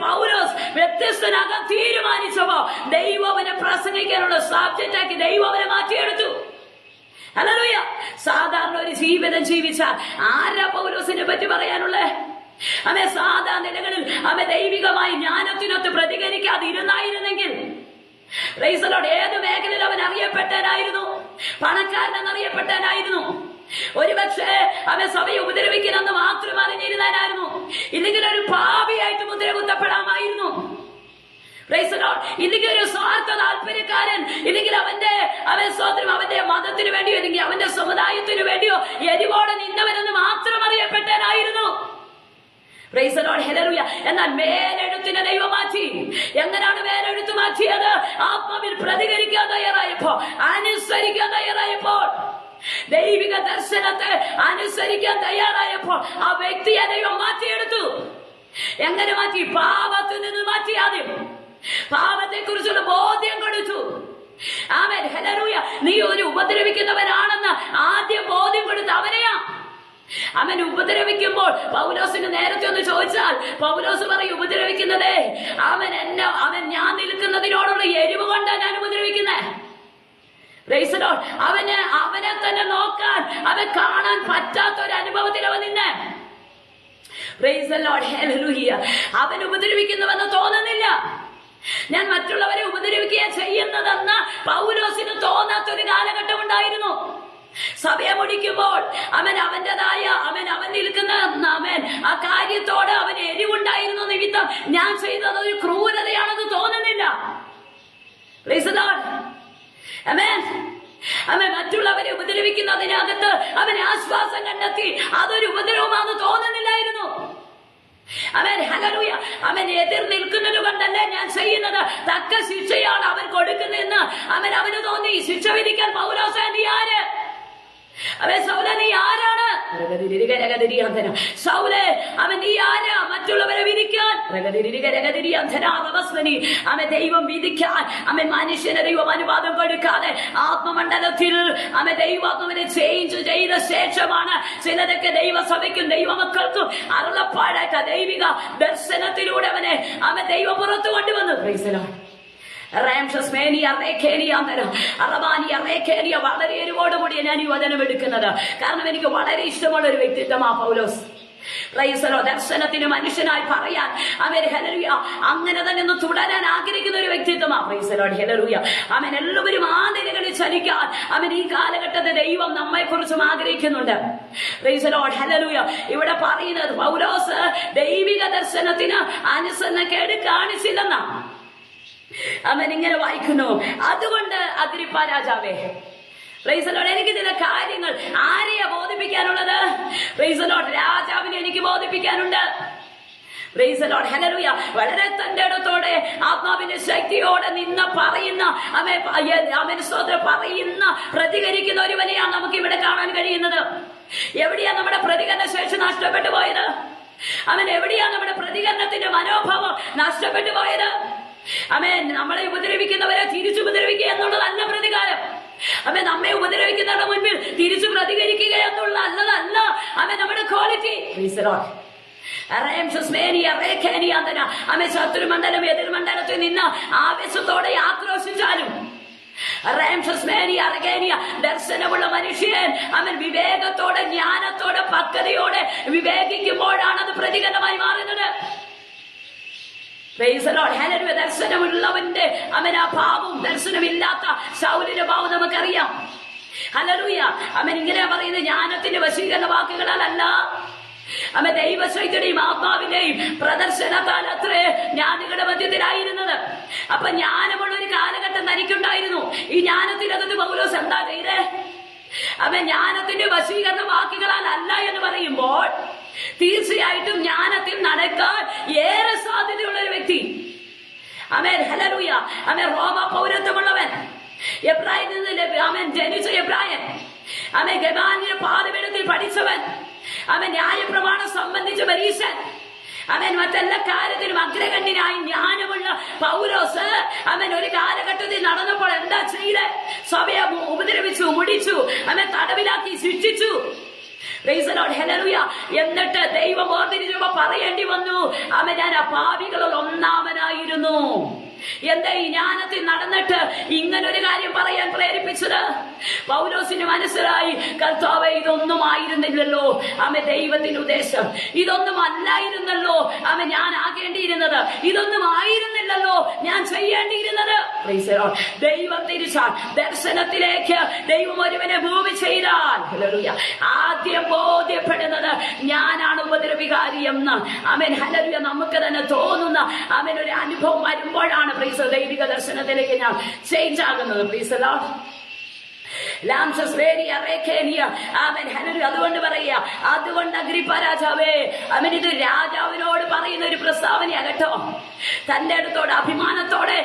പൗലോസ് വ്യത്യസ്തനാകാൻ തീരുമാനിച്ചപ്പോ ദൈവം അവനെ പ്രസംഗിക്കാനുള്ള സബ്ജക്റ്റാക്കി ദൈവം അവനെ മാറ്റിയെടുത്തു. ഹല്ലേലൂയ. സാധാരണ ഒരു ജീവിതം ജീവിച്ചാൽ ആരാ പൗലോസിനെ പറ്റി പറയാനുള്ളേ? സാധാരണ നിലകളിൽ ദൈവികമായി ജ്ഞാനത്തിനൊത്ത് പ്രതികരിക്കാതെ ഇരുന്നായിരുന്നെങ്കിൽ പ്രൈസ് ദി ലോർഡ്. ഏത് മേഖലയിൽ അവൻ അറിയപ്പെട്ടവനായിരുന്നു? പണക്കാരനെന്നറിയപ്പെട്ടവനായിരുന്നു. ഒരുപക്ഷെ അവൻ സഭയെ ഉപദ്രവിക്കണമെന്ന് മാത്രം അറിഞ്ഞിരുന്നായിരുന്നു. ഇല്ലെങ്കിൽ ഒരു പാപിയായിട്ട് മുദ്ര കുത്തപ്പെടാമായിരുന്നു. Price the Lord. ഇല്ലെങ്കിൽ ഒരു സ്വാർത്ഥ താല്പര്യക്കാരൻ, ഇല്ലെങ്കിൽ അവൻ സ്വന്തം അവന്റെ മതത്തിന് വേണ്ടിയോ അല്ലെങ്കിൽ അവന്റെ സമുദായത്തിന് വേണ്ടിയോ എരിവോടെ നിന്നവനെന്ന് മാത്രം അറിയപ്പെട്ടവനായിരുന്നു. Praise the Lord. ഹല്ലേലൂയ. എന്നാൽ മേലെഴുത്തിനെ ദൈവം മാറ്റി. എങ്ങനെയാണ് മേലെഴുത്ത് മാറ്റിയത്? ആത്മാവിൽ പ്രതികരിക്കാൻ തയ്യാറായപ്പോൾ, അനുസരിക്കാൻ തയ്യാറായപ്പോൾ, ദൈവിക ദർശനത്തെ അനുസരിക്കാൻ തയ്യാറായപ്പോൾ ആ വ്യക്തിയെ ദൈവം മാറ്റിയെടുത്തു. എങ്ങനെ മാറ്റി? പാപത്തിൽ നിന്ന് മാറ്റി. ആദ്യം പാപത്തെ കുറിച്ചുള്ള ബോധ്യം കൊടുത്തു. ആമേൻ. ഹല്ലേലൂയ. നീ ഒരു ഉപദ്രവിക്കുന്നവനാണെന്ന് ആദ്യം ബോധ്യം കൊടുത്ത് അവനെയാ. അവൻ ഉപദ്രവിക്കുമ്പോൾ പൗലോസിന് നേരത്തെ ഒന്ന് ചോദിച്ചാൽ പൗലോസ് പറയും, ഉപദ്രവിക്കുന്നതേ അവൻ ഞാൻ നിൽക്കുന്നതിനോടുള്ള എരിവ് കൊണ്ടാണ് ഞാൻ ഉപദ്രവിക്കുന്നത്. Price the Lord. അവനെ തന്നെ നോക്കാൻ, അവൻ കാണാൻ പറ്റാത്ത ഒരു അനുഭവത്തിൽ അവൻ നിന്നെ. Price the Lord. ഹല്ലേലൂയ. അവൻ ഉപദ്രവിക്കുന്നുവെന്ന് തോന്നുന്നില്ല. ഞാൻ മറ്റുള്ളവരെ ഉപദ്രവിക്കുക ചെയ്യുന്നതെന്ന് പൗലോസിന് തോന്നാത്തൊരു കാലഘട്ടം ഉണ്ടായിരുന്നു. സഭയെ മുടിക്കുമ്പോൾ അവന്റേതായ അവൻ നിൽക്കുന്ന ആ കാര്യത്തോട് അവന് എരിവുണ്ടായിരുന്നു നിമിത്തം ഞാൻ ചെയ്തത് ഒരു ക്രൂരതയാണെന്ന് തോന്നുന്നില്ല. Praise the Lord. ആമേൻ. അവൻ മറ്റുള്ളവരെ ഉപദ്രവിക്കുന്നതിനകത്ത് അവൻ ആശ്വാസം കണ്ടെത്തി. അതൊരു ഉപദ്രവമാണെന്ന് തോന്നുന്നില്ലായിരുന്നു. അവൻ ഹല്ലേലൂയ. അവൻ എതിർ നിൽക്കുന്നത് കൊണ്ടല്ലേ ഞാൻ ചെയ്യുന്നത്, തക്ക ശിക്ഷയാണ് അവൻ കൊടുക്കുന്നതെന്ന് അവന് തോന്നി. ശിക്ഷ വിധിക്കാൻ പൗലോസേ നീ ആര്? അവൻ സൗല നീ ആരാണ്? സൗലേ അവൻ നീ ആരാ മറ്റുള്ളവരെ വിധിക്കാൻ? അവൻ ദൈവം വിധിക്കാൻ മനുഷ്യന് ദൈവം അനുവാദം കൊടുക്കാതെ ആത്മമണ്ഡലത്തിൽ ദൈവാത്മാവിനെ ചേഞ്ച് ചെയ്ത ശേഷമാണ് ചിലതൊക്കെ ദൈവസഭയ്ക്കും ദൈവമക്കൾക്കും അരുളപ്പാടായിട്ട് ദൈവിക ദർശനത്തിലൂടെ അവൻ ദൈവം പുറത്തു കൊണ്ടുവന്നു. Price the Lord. വളരെ എരിവോടുകൂടിയാണ് ഞാൻ ഈ വചനം എടുക്കുന്നത്. കാരണം എനിക്ക് വളരെ ഇഷ്ടമുള്ള ഒരു വ്യക്തിത്വമാണ് പൗലോസ്. ദർശനത്തിന് മനുഷ്യനായി പറയാൻ ഹല്ലേലൂയ അങ്ങനെ തന്നെ ഒന്ന് തുടരാൻ ആഗ്രഹിക്കുന്ന ഒരു വ്യക്തിത്വമാണ്. Price the Lord. ഹല്ലേലൂയ. എല്ലാവരും ആ നിലകളിൽ ചലിക്കാൻ ഈ കാലഘട്ടത്തെ ദൈവം നമ്മെ കുറിച്ചും ആഗ്രഹിക്കുന്നുണ്ട്. Price the Lord. ഹല്ലേലൂയ. ഇവിടെ പറയുന്നത് പൗലോസ് ദൈവിക ദർശനത്തിന് അനുസരണക്കേട് കാണിച്ചില്ലെന്നാ അവൻ ഇങ്ങനെ വായിക്കുന്നു. അതുകൊണ്ട് അഗ്രിപ്പ രാജാവേ, പ്രൈസ് ദി ലോർഡ്, എനിക്ക് ചില കാര്യങ്ങൾ ആരെയാ ബോധിപ്പിക്കാനുള്ളത്? Price the lord. രാജാവിനെ എനിക്ക് ബോധിപ്പിക്കാനുണ്ട്. Praise the Lord. ഹല്ലേലൂയ. വളരെ തന്റെ ഇടത്തോടെ ആത്മാവിന്റെ ശക്തിയോടെ നിന്ന് പറയുന്ന പറയുന്ന പ്രതികരിക്കുന്ന ഒരുവനെയാണ് നമുക്ക് ഇവിടെ കാണാൻ കഴിയുന്നത്. എവിടെയാ നമ്മുടെ പ്രതികരണ ശേഷി നഷ്ടപ്പെട്ടു പോയത്? എവിടെയാ നമ്മുടെ പ്രതികരണത്തിന്റെ മനോഭാവം നഷ്ടപ്പെട്ടു പോയത്? നമ്മളെ ഉപദ്രവിക്കുന്നവരെ തിരിച്ചുപദ്രവിക്കുക എന്നുള്ളതല്ല പ്രതികാരം. നമ്മെ ഉപദ്രവിക്കുന്നവരുടെ മുൻപിൽ തിരിച്ചു പ്രതികരിക്കുക എന്നുള്ള അല്ലതല്ല നമ്മുടെ ക്വാളിറ്റി. ശത്രുമണ്ഡലം എതിർമണ്ഡലത്തിൽ നിന്ന് ആവേശത്തോടെ ആക്രോശിച്ചാലും ദർശനമുള്ള മനുഷ്യൻ വിവേകത്തോടെ ജ്ഞാനത്തോടെ പക്വതയോടെ വിവേകിക്കുമ്പോഴാണ് അത് പ്രതികരണമായി മാറുന്നത്. ദർശനമുള്ളവന്റെ ആ ഭാവവും ദർശനമില്ലാത്ത ശൗലിന്റെ ഭാവം നമുക്കറിയാം. ഹല്ലേലൂയ. ഇങ്ങനെ പറയുന്നത് ജ്ഞാനത്തിന്റെ വശീകരണ വാക്കുകളല്ല, ദൈവശക്തിയുടെയും ആത്മാവിന്റെയും പ്രദർശനത്താൽ അത്രേ ജ്ഞാനികളുടെ മധ്യത്തിലായിരുന്നത്. അപ്പൊ ജ്ഞാനമുള്ള ഒരു കാലഘട്ടം തനിക്കുണ്ടായിരുന്നു. ഈ ജ്ഞാനത്തിനകത്ത് പൗലോസ് എന്താ ചെയ്തേ? ജ്ഞാനത്തിന്റെ വശീകരണ വാക്കുകളാൽ അല്ല എന്ന് പറയുമ്പോൾ തീർച്ചയായിട്ടും ജ്ഞാനത്തിൽ നടക്കാൻ ഏറെ സാധ്യതയുള്ള ഒരു വ്യക്തി. ഹല്ലേലൂയ. റോമ പൗരത്വമുള്ളവൻ, എബ്രായനിൽ നിന്ന് ജനിച്ച എബ്രായൻ, ഗമാലിന്റെ പാതപീഠത്തിൽ പഠിച്ചവൻ, ന്യായപ്രമാണം സംബന്ധിച്ച പരീശൻ, മറ്റെല്ലാ കാര്യത്തിലും അഗ്രഗണ്യനായി ജ്ഞാനമുള്ള പൗലോസ് ഒരു കാലഘട്ടത്തിൽ നടന്നപ്പോൾ എന്താ ചെയ്ത്? സഭയെ ഉപദ്രവിച്ചു, മുടിച്ചു, തടവിലാക്കി, ശിക്ഷിച്ചു. Praise the Lord. ഹല്ലേലൂയ. എന്നിട്ട് ദൈവം ഓർത്തിരിക്കുമ്പോ പറയേണ്ടി വന്നു, ഞാൻ ആ പാപികളിൽ ഒന്നാമനായിരുന്നു. എന്താ ഈ ജ്ഞാനത്തിൽ നടന്നിട്ട് ഇങ്ങനൊരു കാര്യം പറയാൻ പ്രേരിപ്പിച്ചത്? പൗലോസിന് മനസ്സിലായി, കർത്താവേ, ഇതൊന്നും ആയിരുന്നില്ലല്ലോ ദൈവത്തിന്റെ ഉദ്ദേശം, ഇതൊന്നും അല്ലായിരുന്നല്ലോ ഞാൻ ആകേണ്ടിയിരുന്നത്, ഇതൊന്നും ആയിരുന്നില്ലല്ലോ ഞാൻ ചെയ്യേണ്ടിയിരുന്നത്? ദൈവം തിരിച്ചാൽ ദർശനത്തിലേക്ക് ദൈവം ഒരുവനെ മൂവ് ചെയ്താൽ ആദ്യം ബോധ്യപ്പെടുന്നത് ഞാനാണ് ഉപദ്രവികാരി എന്ന്. ആമേൻ. ഹല്ലേലൂയ. നമുക്ക് തന്നെ തോന്നുന്ന ഒരു അനുഭവം വരുമ്പോഴാണ് ദൈവിക ദർശനത്തിലേക്ക് ഞാൻ ചേഞ്ച് ആകുന്നത്. അതുകൊണ്ട് പറയാ, അതുകൊണ്ട് അഗ്രിപ്പ രാജാവേ, ഇത് രാജാവിനോട് പറയുന്ന ഒരു പ്രസ്താവനയാകട്ടോ. തന്റെ അടുത്തോടെ അഭിമാനത്തോടെ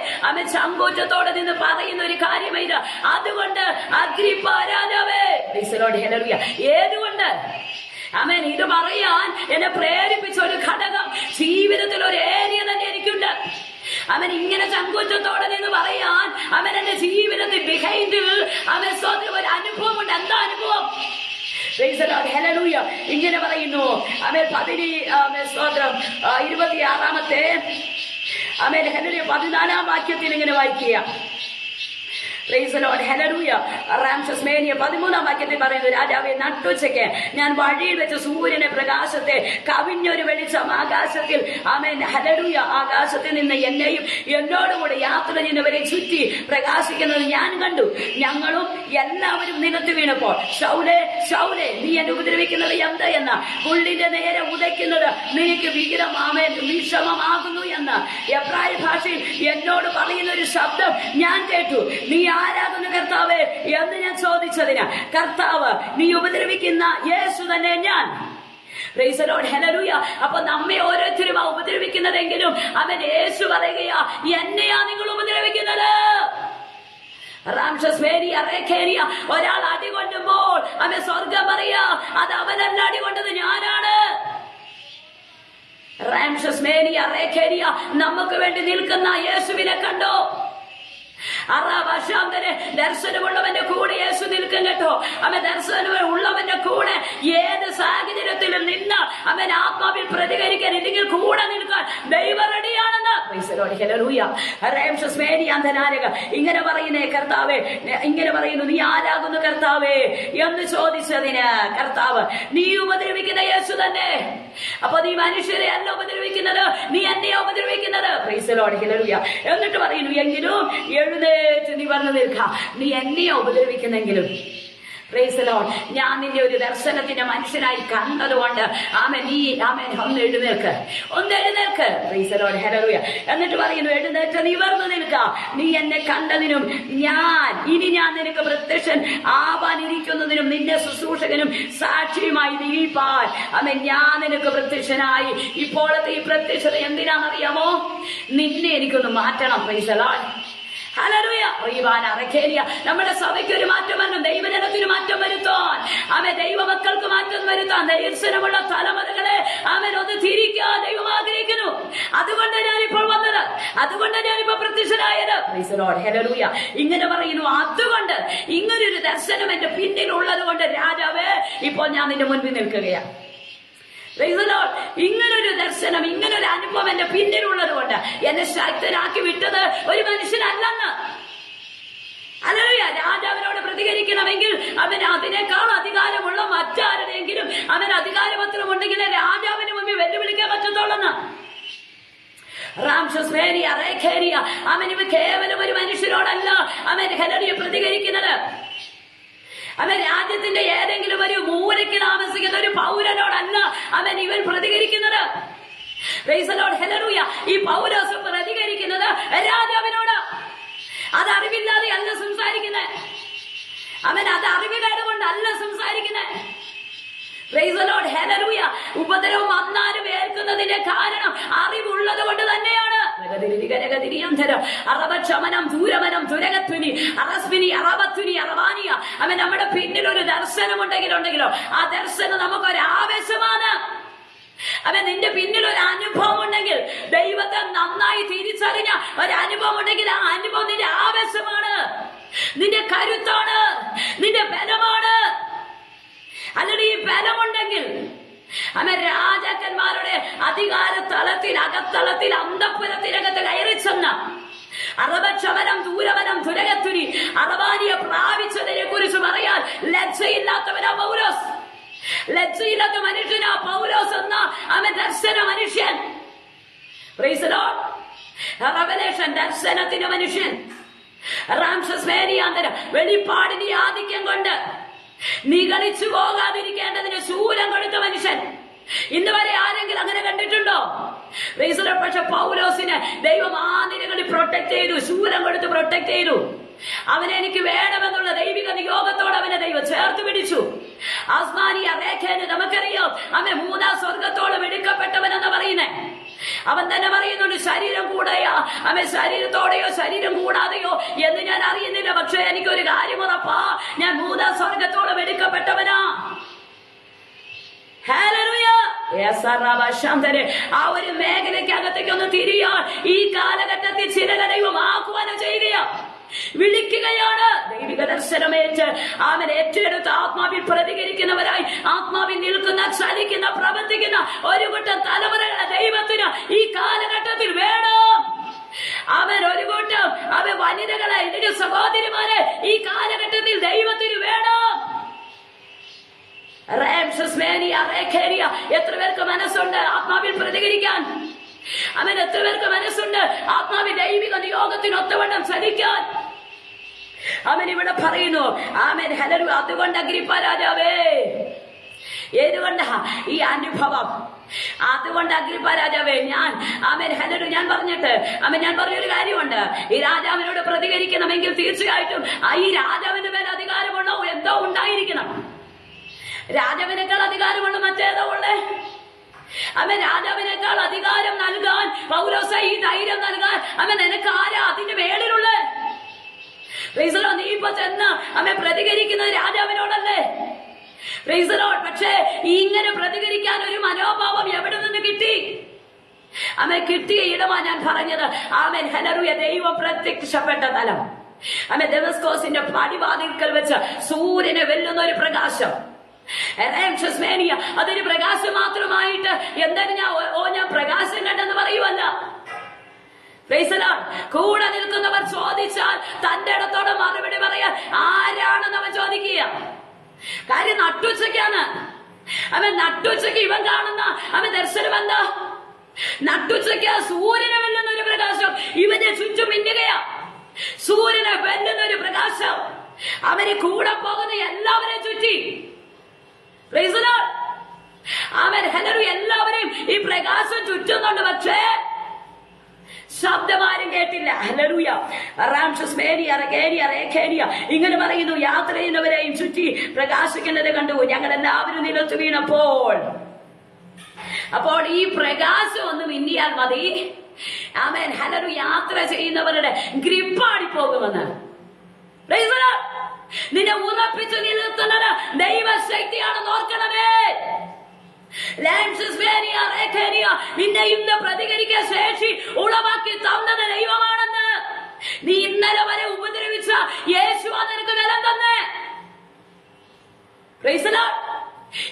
ചങ്കൂറ്റത്തോടെ നിന്ന് പറയുന്ന ഒരു കാര്യം ഇത്. അതുകൊണ്ട് അഗ്രിപ്പ രാജാവേ, ഏതുകൊണ്ട് ഇത് പറയാൻ എന്നെ പ്രേരിപ്പിച്ച ഒരു ഘടകം, ജീവിതത്തിൽ ഒരു ഏരിയ തന്നെ എനിക്കുണ്ട്. ഇങ്ങനെ ചങ്കൂറ്റത്തോടെ നിന്ന് പറയാൻ എന്റെ ജീവിതത്തിൽ ബിഹൈൻഡിൽ ഒരു അനുഭവമുണ്ട്. എന്താ അനുഭവം? ഇങ്ങനെ പറയുന്നു. 26-ാമത്തെ 14-ാം വാക്യത്തിൽ ഇങ്ങനെ വായിക്കുക. 13-ാം വാക്യത്തിൽ പറയുന്നു, രാജാവെ, നട്ടുച്ചയ്ക്ക് ഞാൻ വഴിയിൽ വെച്ച് സൂര്യന്റെ പ്രകാശത്തെ കവിഞ്ഞൊരു വെളിച്ചം ആകാശത്തിൽ ആകാശത്തിൽ നിന്ന് എന്നെയും എന്നോടും കൂടെ യാത്ര ചെയ്യുന്നവരെ ചുറ്റി പ്രകാശിക്കുന്നത് ഞാൻ കണ്ടു. ഞങ്ങളും എല്ലാവരും നിലത്ത് വീണപ്പോൾ, ശൗലേ ശൗലേ, നീ എന്നെ ഉപദ്രവിക്കുന്നത് എന്താ എന്ന പുള്ളിന്റെ നേരെ ഉദയ്ക്കുന്നത് നിനക്ക് വിഷമമാകുന്നു എന്ന് എബ്രായ ഭാഷയിൽ എന്നോട് പറയുന്ന ഒരു ശബ്ദം ഞാൻ കേട്ടു. നീ ആരാകുന്നു കർത്താവേ എന്ന് ഞാൻ ചോദിച്ചതിന് കർത്താവ്, നീ ഉപദ്രവിക്കുന്ന യേശു തന്നെ ഞാൻ. അപ്പൊ നമ്മെ ഓരോരുത്തരും ഉപദ്രവിക്കുന്നതെങ്കിലും യേശു പറയുകയാ, എന്നെയാ നിങ്ങൾ ഉപദ്രവിക്കുന്നത്. ഒരാൾ അടികൊണ്ടുമ്പോൾ സ്വർഗം പറയാ, അത് അവനല്ല അടികൊണ്ടത്, ഞാനാണ്. നമുക്ക് വേണ്ടി നിൽക്കുന്ന യേശുവിനെ കണ്ടോ? ദർശനമുള്ളവന്റെ കൂടെ യേശു നിൽക്കും കേട്ടോ. ദർശനമുള്ളവന്റെ കൂടെ ഏത് സാഹചര്യത്തിലും നിന്ന് ആത്മാവിൽ പ്രതികരിക്കാൻ, ഇല്ലെങ്കിൽ കൂടെ നിൽക്കാൻ ദൈവം റെഡിയാണെന്ന്. ഇങ്ങനെ പറയുന്നേ, കർത്താവേ, ഇങ്ങനെ പറയുന്നു, നീ ആരാകുന്നു കർത്താവേ എന്ന് ചോദിച്ചതിന് കർത്താവ്, നീ ഉപദ്രവിക്കുന്ന യേശു തന്നെ. അപ്പൊ നീ മനുഷ്യരെ അല്ല ഉപദ്രവിക്കുന്നത്, നീ എന്നെയാ ഉപദ്രവിക്കുന്നത്. എന്നിട്ട് പറയുന്നു, എങ്കിലും എഴുന്നേറ്റ് നീ വന്നു നിൽക്കാം. നീ എന്നെയാ ഉപദ്രവിക്കുന്നെങ്കിലും ഞാൻ നിന്നെ ഒരു ദർശനത്തിന്റെ മനുഷ്യനായി കണ്ടതുകൊണ്ട് ഒന്ന് എഴുന്നേൽക്ക്. എന്നിട്ട് പറയുന്നു, എഴുന്നേറ്റ് നിവർന്നു നിൽക്കാം. നീ എന്നെ കണ്ടതിനും ഇനി ഞാൻ നിനക്ക് പ്രത്യക്ഷൻ ആവാനിരിക്കുന്നതിനും നിന്റെ ശുശ്രൂഷകനും സാക്ഷിയുമായി നീപ്പാൻ ഞാൻ നിനക്ക് പ്രത്യക്ഷനായി. ഇപ്പോഴത്തെ ഈ പ്രത്യക്ഷത എന്തിനാണെന്നറിയാമോ? നിന്നെ എനിക്കൊന്ന് മാറ്റണം. നമ്മുടെ സഭയ്ക്ക് ഒരു മാറ്റം വരണം, ദൈവജനത്തിന് മാറ്റം വരുത്താൻ, ദൈവമക്കൾക്ക് മാറ്റം വരുത്താൻ, ദൈവമുള്ള തലമുറകളെ ഒന്ന് തിരിക്കാൻ ദൈവം ആഗ്രഹിക്കുന്നു. അതുകൊണ്ട് ഞാനിപ്പോൾ വന്നത്, അതുകൊണ്ട് ഞാനിപ്പോ പ്രത്യക്ഷനായത്. ഇങ്ങനെ പറയുന്നു, അതുകൊണ്ട് ഇങ്ങനൊരു ദർശനം എന്റെ പിന്നിലുള്ളത് കൊണ്ട് രാജാവേ, ഇപ്പോൾ ഞാൻ നിന്റെ മുൻപിൽ നിൽക്കുകയാണ്. ഇങ്ങനൊരു ദർശനം, ഇങ്ങനൊരു അനുഭവം എന്റെ പിന്നിലുള്ളത് കൊണ്ട് എന്നെ ശക്തനാക്കി വിട്ടത് ഒരു മനുഷ്യനല്ലെന്ന്. രാജാവിനോട് പ്രതികരിക്കണമെങ്കിൽ അതിനേക്കാൾ അധികാരമുള്ള മറ്റാരെങ്കിലും അധികാരപത്രം ഉണ്ടെങ്കിൽ രാജാവിന് മുമ്പിൽ വെല്ലുവിളിക്കാൻ പറ്റത്തുള്ളെന്ന്. ഇവ കേവലം ഒരു മനുഷ്യരോടല്ല പ്രതികരിക്കുന്നത്. രാജ്യത്തിന്റെ ഏതെങ്കിലും ഒരു മൂലയ്ക്ക് താമസിക്കുന്ന ഒരു പൗരനോടല്ല ഇവൻ പ്രതികരിക്കുന്നത്. ഈ പൗലോസ് പ്രതികരിക്കുന്നത് രാജാവിനോട്. അത് അറിവില്ലാതെ അല്ല സംസാരിക്കുന്നത്, അത് അറിവില്ലാതെ കൊണ്ടല്ല സംസാരിക്കുന്നത്. ഉപദ്രവം വന്നാലും ഏൽക്കുന്നതിന്റെ കാരണം അറിവുള്ളത് കൊണ്ട് തന്നെയാണ്. നമ്മുടെ പിന്നിൽ ഒരു ദർശനമുണ്ടെങ്കിലുണ്ടല്ലോ, ആ ദർശനം നമുക്കൊരാവേശമാണ്. നിന്റെ പിന്നിൽ ഒരു അനുഭവം ഉണ്ടെങ്കിൽ, ദൈവത്തെ നന്നായി തിരിച്ചറിഞ്ഞ ഒരു അനുഭവം ഉണ്ടെങ്കിൽ, ആ അനുഭവം നിന്റെ ആവേശമാണ്, നിന്റെ കരുത്താണ്, നിന്റെ ബലമാണ്. അല്ലെങ്കിൽ ഈ ബലമുണ്ടെങ്കിൽ രാജാക്കന്മാരുടെ അധികാര തലത്തിൽ, അകത്തളത്തിൽ, അന്തഃപുരത്തിനകത്ത് കയറി ചെന്ന അറബക്ഷമനം ദൂരവനം തുരകത്തുരി അറബാനിയെ പ്രാപിച്ചതിനെ കുറിച്ച് പറയാൻ ലജ്ജയില്ലാത്തവനാ പൗലോസ്. ലജ്ജയില്ലാത്ത മനുഷ്യനാ പൗലോസ് എന്ന ദർശന മനുഷ്യൻ. റെവലേഷൻ ദർശനത്തിന് മനുഷ്യൻ, റാംസസ് മേനിയാന്തരം വെളിപ്പാടിന്റെ ആധിക്യം കൊണ്ട് നിഗളിച്ചു പോകാതിരിക്കേണ്ടതിന് ശൂലം കൊടുത്ത മനുഷ്യൻ. ഇന്ന് വരെ ആരെങ്കിലും അങ്ങനെ കണ്ടിട്ടുണ്ടോ? പക്ഷെ പൗലോസിനെ ദൈവം ആ നിലകളിൽ പ്രൊട്ടക്ട് ചെയ്തു, ശൂലം കൊടുത്ത് പ്രൊട്ടക്ട് ചെയ്തു. അവനെ എനിക്ക് വേണമെന്നുള്ള ദൈവിക നിയോഗത്തോടെ അവനെ ദൈവം ചേർത്ത് പിടിച്ചു. ആസ്മാനിയ റേഖേന് നമുക്കറിയാം, അവൻ മൂന്നാം സ്വർഗത്തോളം എടുക്കപ്പെട്ടവനെന്ന് പറയുന്നേ. അവൻ തന്നെ പറയുന്നുണ്ട്, ശരീരം കൂടെയോ അവൻ ശരീരത്തോടെയോ ശരീരം കൂടാതെയോ എന്ന് ഞാൻ അറിയുന്നില്ല, പക്ഷെ എനിക്കൊരു കാര്യം ഉറപ്പാ, ഞാൻ മൂന്നാം സ്വർഗത്തോളം എടുക്കപ്പെട്ടവനാ. ആ ഒരു മേഖലയ്ക്കകത്തേക്ക് ഒന്ന് തിരിയാൻ ഈ കാലഘട്ടത്തിൽ ചില ദൈവം ആഹ്വാനം ചെയ്യുകയാ, വിളിക്കുകയാണ്. ദൈവിക ദർശനമേറ്റ് അവൻ ഏറ്റെടുത്ത് ആത്മാവിൽ പ്രതികരിക്കുന്നവരായി, ആത്മാവിൽ നിൽക്കുന്ന, ചലിക്കുന്ന, പ്രവർത്തിക്കുന്ന ഒരു കൂട്ടം തലമുറകളെ ദൈവത്തിന് ഈ കാലഘട്ടത്തിൽ വേണം. അവൻ ഒരു കൂട്ടം അവൻ വനിതകളെ, ഇതിന്റെ സഹോദരിമാരെ ഈ കാലഘട്ടത്തിൽ ദൈവത്തിന് വേണം. എത്ര പേർക്ക് മനസ്സുണ്ട് ആത്മാവിൽ പ്രതികരിക്കാൻ? അവൻ എത്ര പേർക്ക് മനസ്സുണ്ട് ആത്മാവിൽ ദൈവിക നിയോഗത്തിനൊത്തവണ്ണം ചലിക്കാൻ? അവൻ ഇവിടെ പറയുന്നു, ആമേൻ ഹല്ലേലൂയ. അതുകൊണ്ട് അഗ്രിപ്പാ രാജാവേ, ഏതുകൊണ്ടാ ഈ അനുഭവം? അതുകൊണ്ട് അഗ്രിപ്പാ രാജാവേ, ആമേൻ ഹല്ലേലൂയ, ഞാൻ പറഞ്ഞൊരു കാര്യമുണ്ട്. ഈ രാജാവിനോട് പ്രതികരിക്കണമെങ്കിൽ തീർച്ചയായിട്ടും ഈ രാജാവിന്റെ മേൽ അധികാരമുള്ള എന്തോ ഉണ്ടായിരിക്കണം. രാജാവിനേക്കാൾ അധികാരമുള്ള മറ്റേതോ ഉള്ളേ? അവൻ രാജാവിനേക്കാൾ അധികാരം നൽകാൻ പൗലോസ ഈ ധൈര്യം നൽകാൻ അവൻ നിനക്ക് ആരാ അതിന്റെ മേളിലുള്ള? നീ ഇപ്പൊ ചെന്ന് അവൻ പ്രതികരിക്കുന്നത് രാജാവിനോടല്ലേ? പക്ഷേ ഇങ്ങനെ പ്രതികരിക്കാൻ ഒരു മനോഭാവം എവിടെ നിന്ന് കിട്ടി? അവൻ കിട്ടിയ ഇടമാ ഞാൻ പറഞ്ഞത്. Amen hallelujah. ദൈവം പ്രത്യക്ഷപ്പെട്ട തലം. അവൻ ദമസ്കോസിന്റെ പടിവാതിൽക്കൽ വെച്ച് സൂര്യനെ വെല്ലുന്ന ഒരു പ്രകാശം. അതൊരു പ്രകാശം മാത്രമായിട്ട് എന്തായാലും ഞാൻ പ്രകാശം കണ്ടെന്ന് പറയുമല്ല. കൂടെ നിൽക്കുന്നവർ ചോദിച്ചാൽ തന്റെ ഇടത്തോടെ മറുപടി പറയാൻ ആരാണെന്ന് അവൻ ചോദിക്കുക. കാര്യം നട്ടുച്ചയ്ക്കാണ്. അവൻ നട്ടുച്ചയ്ക്ക് ഇവൻ കാണുന്ന അവൻ ദർശനം എന്താ? നട്ടുച്ചയ്ക്ക് സൂര്യനെ വെല്ലുന്ന ഒരു പ്രകാശം ഇവന്റെ ചുറ്റും മിന്നുകയാ. സൂര്യനെ വെല്ലുന്ന ഒരു പ്രകാശം അവന് കൂടെ പോകുന്ന എല്ലാവരെയും ചുറ്റി. അവൻ ഹല്ലേലൂയ എല്ലാവരെയും ഈ പ്രകാശം ചുറ്റുന്നുണ്ട്, പക്ഷേ ശബ്ദമാരും കേട്ടില്ല. ഹല്ലേലൂയ. ഇങ്ങനെ പറയുന്നു, യാത്ര ചെയ്യുന്നവരെയും ചുറ്റി പ്രകാശിക്കുന്നത് കണ്ടു. ഞങ്ങൾ എല്ലാവരും നിലത്ത് അപ്പോൾ ഈ പ്രകാശം ഒന്ന് മിന്നിയാൽ മതി, ആമേൻ ഹല്ലേലൂയ, യാത്ര ചെയ്യുന്നവരുടെ ഗ്രിപ്പാടിപ്പോകുമെന്ന്. നിന്നെ ഉറപ്പിച്ചു നിലനിർത്തുന്നത് ദൈവശക്തിയാണെന്ന് ഓർക്കണമേ. നിന്നെ ഇന്ന് പ്രതികരിക്കാൻ ശേഷി ഉളവാക്കി തന്നത് ദൈവമാണെന്ന് നീ ഇന്നലെ വരെ ഉപദ്രവിച്ച യേശുവാ നിനക്ക് ബലം തന്നെ.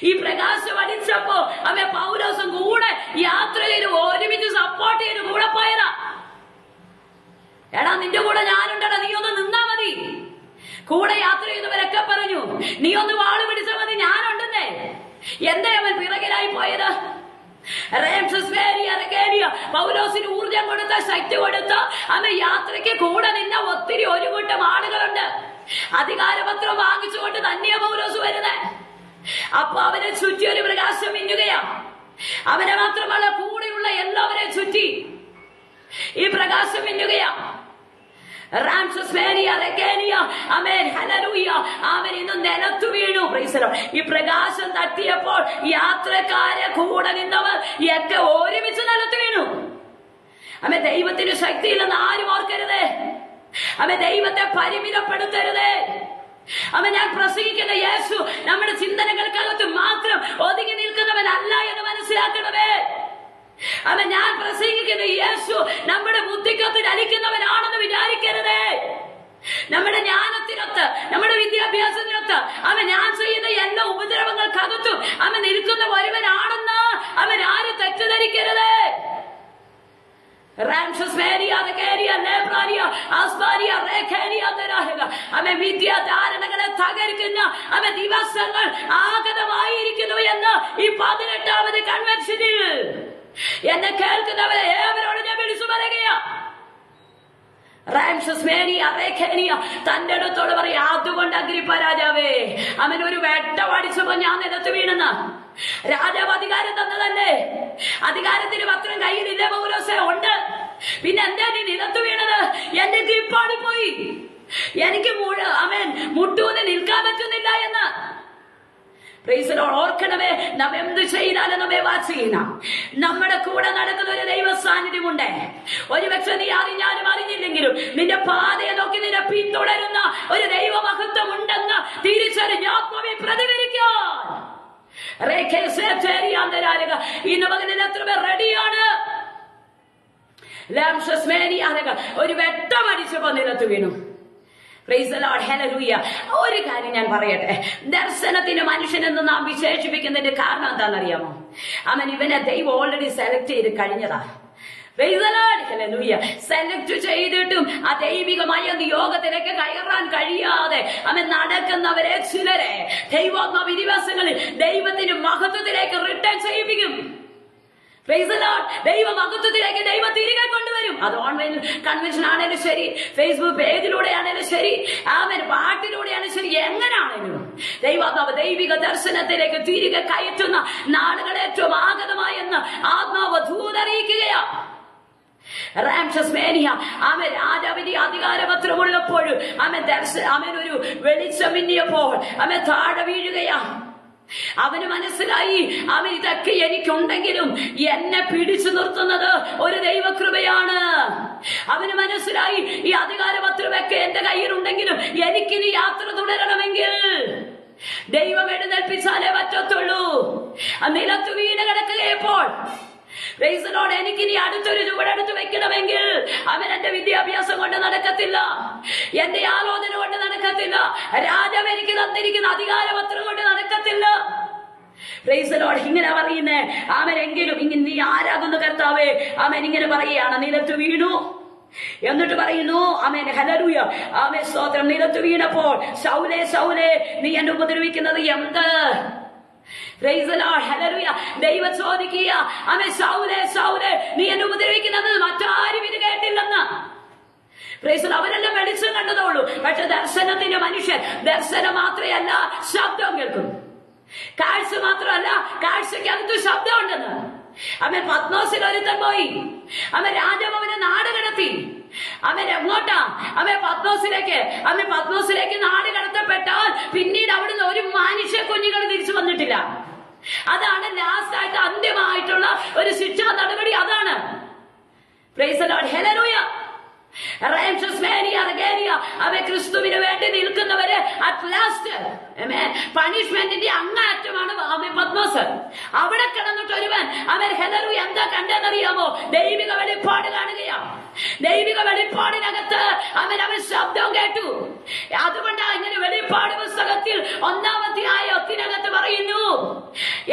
ഈ പ്രകാശം അടിച്ചപ്പോ അവൻ പൗലോസും കൂടെ യാത്ര ചെയ്ത് ഒരുമിച്ച് സപ്പോർട്ട് ചെയ്ത് കൂടെ പോയതാ. എടാ നിന്റെ കൂടെ ഞാനുണ്ടടാ, നീ ഒന്ന് നിന്നാ മതി. കൂടെ യാത്ര ചെയ്തവരൊക്കെ പറഞ്ഞു നീ ഒന്ന് വാള് പിടിച്ചാൽ മതി, ഞാനുണ്ടെന്നേ. എന്താ അവൻ പിറകിലായി പോയത്? പൗലോസിന് ഊർജം കൊടുത്ത, ശക്തി കൊടുത്ത, അവൻ യാത്രയ്ക്ക് കൂടെ നിന്ന ഒത്തിരി ഒരു കൂട്ടം ആളുകളുണ്ട്. അധികാരപത്രം വാങ്ങിച്ചുകൊണ്ട് തന്നെയാ പൗലോസ് വരുന്നേ. അപ്പൊ അവനെ ചുറ്റി ഒരു പ്രകാശം മിന്നുകയാ. അവനെ മാത്രമല്ല കൂടെയുള്ള എല്ലാവരെയും ചുറ്റി ഈ പ്രകാശം മിന്നുകയാ. അവൻ ഇന്ന് നിലത്തു വീണു. ഈ പ്രകാശം തട്ടിയപ്പോൾ യാത്രക്കാരെ കൂടെ നിന്നവർ ഒക്കെ ഒരുമിച്ച് നിലത്തു വീണു. അവൻ ദൈവത്തിന് ശക്തിയില്ലെന്ന് ആരും ഓർക്കരുതേ. അവൻ ദൈവത്തെ പരിമിതപ്പെടുത്തരുതേ. അവൻ ഞാൻ പ്രസംഗിക്കുന്ന യേശു നമ്മുടെ ചിന്തനകൾക്കകത്ത് മാത്രം ഒതുങ്ങി നിൽക്കുന്നവനല്ല എന്ന് മനസ്സിലാക്കണമേ. അവൻ ഞാൻ പ്രസംഗിക്കുന്ന യേശു നമ്മുടെ ബുദ്ധിക്കത്തിൽ അലിക്കുന്നവനാണെന്ന് വിചാരിക്കരുതേ. നമ്മുടെ ജ്ഞാനത്തിനൊത്ത്, നമ്മുടെ വിദ്യാഭ്യാസത്തിനൊത്ത് അവൻ ഞാൻ ചെയ്യുന്ന എല്ലാ ഉപദ്രവങ്ങൾക്കകത്തും അവൻ നിൽക്കുന്ന ഒരുവനാണെന്ന് അവൻ ആരും തെറ്റിദ്ധരിക്കരുതേ. അവൻ വിദ്യാധാരണകളെ തകർക്കുന്ന അവൻ ദിവസങ്ങൾ ആഗതമായിരിക്കുന്നു എന്ന് ഈ 18ാമത് കൺവെൻഷനിൽ എന്നെ കേൾക്കുന്നവരെ ഏവരോട് ഞാൻ വിളിച്ചു പറയുകയാ. തന്റെ അടുത്തോട് പറയാ, അതുകൊണ്ട് അഗ്രിപ്പ രാജാവേ, അവൻ ഒരു വെട്ടം അടിച്ചപ്പോ ഞാൻ നിലത്ത് വീണെന്ന്. രാജാവ് അധികാരം തന്നതല്ലേ? അധികാരത്തിന് പത്രം കയ്യിലില്ല പൗലോസേ? ഉണ്ട്. പിന്നെ എന്താ നീ നിലത്ത് വീണത്? എന്റെ ഗ്രിപ്പാടി പോയി, എനിക്ക് മുട്ടൂന്ന് നിൽക്കാൻ പറ്റുന്നില്ല എന്ന്. ഓർക്കണമേ, നാം എന്ത് ചെയ്താലും നമ്മെ വാച്ച് ചെയ്യുന്ന നമ്മുടെ കൂടെ നടക്കുന്ന ഒരു ദൈവ സാന്നിധ്യമുണ്ട്. ഒരുപക്ഷെ നീ അറിഞ്ഞാലും അറിഞ്ഞില്ലെങ്കിലും നിന്റെ പാതയെ നോക്കി നിന്നെ പിന്തുടരുന്ന ഒരു ദൈവമഹത്വം ഉണ്ടെന്ന് തിരിച്ചറിഞ്ഞ് ആത്മാവിൽ പ്രതികരിക്കാൻ ഇന്ന് പകലിൽ എത്ര പേർ റെഡിയാണ്? ഒരു വെട്ടം അടിച്ചപ്പോ നിലത്ത് വീണു. ഒരു കാര്യം ഞാൻ പറയട്ടെ, ദർശനത്തിന് മനുഷ്യനെന്ന് നാം വിശേഷിപ്പിക്കുന്നതിന്റെ കാരണം എന്താണെന്നറിയാമോ? ഇവനെ ദൈവം ഓൾറെഡി സെലക്ട് ചെയ്ത് കഴിഞ്ഞതാ. സെലക്ട് ചെയ്തിട്ടും ആ ദൈവികമായ നിയോഗത്തിലേക്ക് കയറാൻ കഴിയാതെ നടക്കുന്നവരെ ചിലരെ ദൈവാത്മാ വിശ്വാസങ്ങളിൽ ദൈവത്തിന്റെ മഹത്വത്തിലേക്ക് റിട്ടേൺ ചെയ്യിപ്പിക്കും. ദൈവ മഹത്വത്തിലേക്ക് ദൈവം തിരികെ കൊണ്ടുവരും. അത് ഓൺലൈൻ കൺവെൻഷൻ ആണേലും ശരി, ഫേസ്ബുക്ക് പേജിലൂടെ ആണേലും ശരി, പാട്ടിലൂടെയാണ് ശരി, എങ്ങനെയാണേലും ദൈവാത്മാവ് ദൈവിക ദർശനത്തിലേക്ക് തിരികെ കയറ്റുന്ന നാളുകൾ ഏറ്റവും ആഗതമായെന്ന് ആത്മാവ് ദൂതറിയിക്കുകയാ. രാജാവിന്റെ അധികാരപത്രമുള്ളപ്പോഴും ഒരു വെളിച്ചം മിന്നിയപ്പോൾ താഴെ വീഴുകയാ. അവന് മനസ്സിലായി, ഇതൊക്കെ എനിക്കുണ്ടെങ്കിലും എന്നെ പിടിച്ചു നിർത്തുന്നത് ഒരു ദൈവകൃപയാണ്. അവന് മനസ്സിലായി, ഈ അധികാരപത്രമൊക്കെ എന്റെ കയ്യിലുണ്ടെങ്കിലും എനിക്കിനി യാത്ര തുടരണമെങ്കിൽ ദൈവം എഴുന്നേൽപ്പിച്ചാലേ പറ്റത്തുള്ളൂ. നിലത്ത് വീണ് കിടക്കുകയപ്പോൾ എനിക്കിനി അടുത്തൊരു ചുവടെടുത്ത് വെക്കണമെങ്കിൽ എന്റെ വിദ്യാഭ്യാസം കൊണ്ട് നടക്കത്തില്ല, എന്റെ ആലോചന കൊണ്ട് നടക്കത്തില്ല, രാജാവ് എനിക്ക് തന്നിരിക്കുന്ന അധികാരപത്രം കൊണ്ട് നടക്കത്തില്ല. ഇങ്ങനെ പറയുന്നേ എങ്കിലും ഇങ്ങനെ നീ ആരാകുന്നു കർത്താവേ? ഇങ്ങനെ പറയുകയാണ്, നിലത്ത് വീണു. എന്നിട്ട് പറയുന്നു ഹല്ലേലൂയ, സ്തോത്രം. നിലത്ത് വീണപ്പോൾ ശൗലേ ശൗലേ, നീ എന്നെ ഉപദ്രവിക്കുന്നത് എന്ത്? ദൈവം ചോദിക്കുക, ശൗലേ ശൗലേ, നീ എന്നെ ഉപദ്രവിക്കുന്നത് മറ്റാരും ഇത് കേട്ടില്ലെന്ന്. അവരെല്ലാം വെളിച്ചം കണ്ടതുള്ളൂ. പക്ഷെ ദർശനത്തിന്റെ മനുഷ്യൻ ദർശനം മാത്രമല്ല, ശബ്ദം കേൾക്കും. കാഴ്ച മാത്രമല്ല, കാഴ്ചക്കകത്ത് ശബ്ദം ഉണ്ടെന്ന്. പത്മോസിൽ ഒരുത്തൻ പോയി, രാജഭവനെ നാട് കടത്തി. എങ്ങോട്ടാ? പത്മോസിലേക്ക് നാട് കടത്തപ്പെട്ടാൽ പിന്നീട് അവിടുന്ന് ഒരു മനുഷ്യ കുഞ്ഞുങ്ങൾ തിരിച്ചു വന്നിട്ടില്ല. അതാണ് ലാസ്റ്റ് ആയിട്ട് അന്ത്യമായിട്ടുള്ള ഒരു ശിക്ഷാ നടപടി. അതാണ് ഹല്ലേലൂയ. ക്രിസ്തുവിന് വേണ്ടി നിൽക്കുന്നവര് അറ്റ് ലാസ്റ്റ് പണിഷ്മെന്റിന്റെ അങ്ങാറ്റമാണ് പത്മോസ്. അവിടെ കിടന്നിട്ട് ഒരുവൻ ഹല്ലേലൂയ എന്താ കണ്ടെന്നറിയാമോ? ദൈവിക വെളിപ്പാട് കാണുകയാ. ദൈവിക വെളിപ്പാടിനകത്ത് അവൻ ശബ്ദം കേട്ടു. അതുകൊണ്ടാണ് ഇങ്ങനെ വെളിപ്പാട് പുസ്തകത്തിൽ 1-ാം അധ്യായത്തിനകത്ത് പറയുന്നു,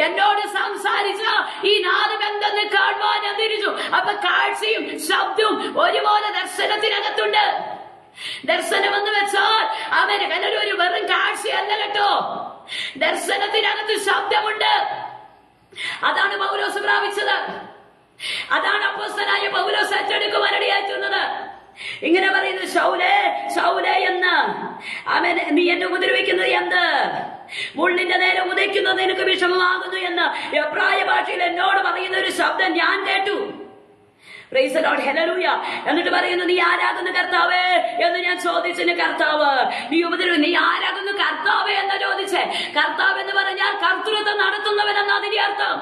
എന്നോട് സംസാരിച്ച ഈ നാദം എന്തെന്ന് കാണുവാൻ ഞാൻ തിരിച്ചു. അപ്പൊ കാഴ്ചയും ശബ്ദവും ഒരുപോലെ ദർശനത്തിനകത്തുണ്ട്. ദർശനം എന്ന് വെച്ചാൽ ഒരു വെറും കാഴ്ചയല്ല കേട്ടോ, ദർശനത്തിനകത്ത് ശബ്ദമുണ്ട്. അതാണ് പൗലോസ് പ്രാപിച്ചത്. അതാണ് അപ്പോസ്തലനായ പൗലോസ് ഏറ്റെടുക്കുവാനിടയായിട്ടുള്ളത്. ഇങ്ങനെ പറയുന്നു, ശൗലേ ശൗലേ എന്ന് നീ എന്നെ ഉപദ്രവിക്കുന്നത് എന്ത്? മുള്ളിന്റെ നേരെ ഉദയ്ക്കുന്നത് നിനക്ക് വിഷമമാകുന്നു എന്ന് എബ്രായ ഭാഷയിൽ എന്നോട് പറയുന്ന ഒരു ശബ്ദം ഞാൻ കേട്ടു. ഹല്ലേലൂയ. എന്നിട്ട് പറയുന്നു, നീ ആരാകുന്നു കർത്താവേ എന്ന് ഞാൻ ചോദിച്ചതിന് കർത്താവ് നീ ആരാകുന്നു കർത്താവേ എന്ന് ചോദിച്ചേ. കർത്താവ് എന്ന് പറഞ്ഞാൽ കർത്തൃത്വം നടത്തുന്നവൻ എന്നാ അതിന്റെ അർത്ഥം.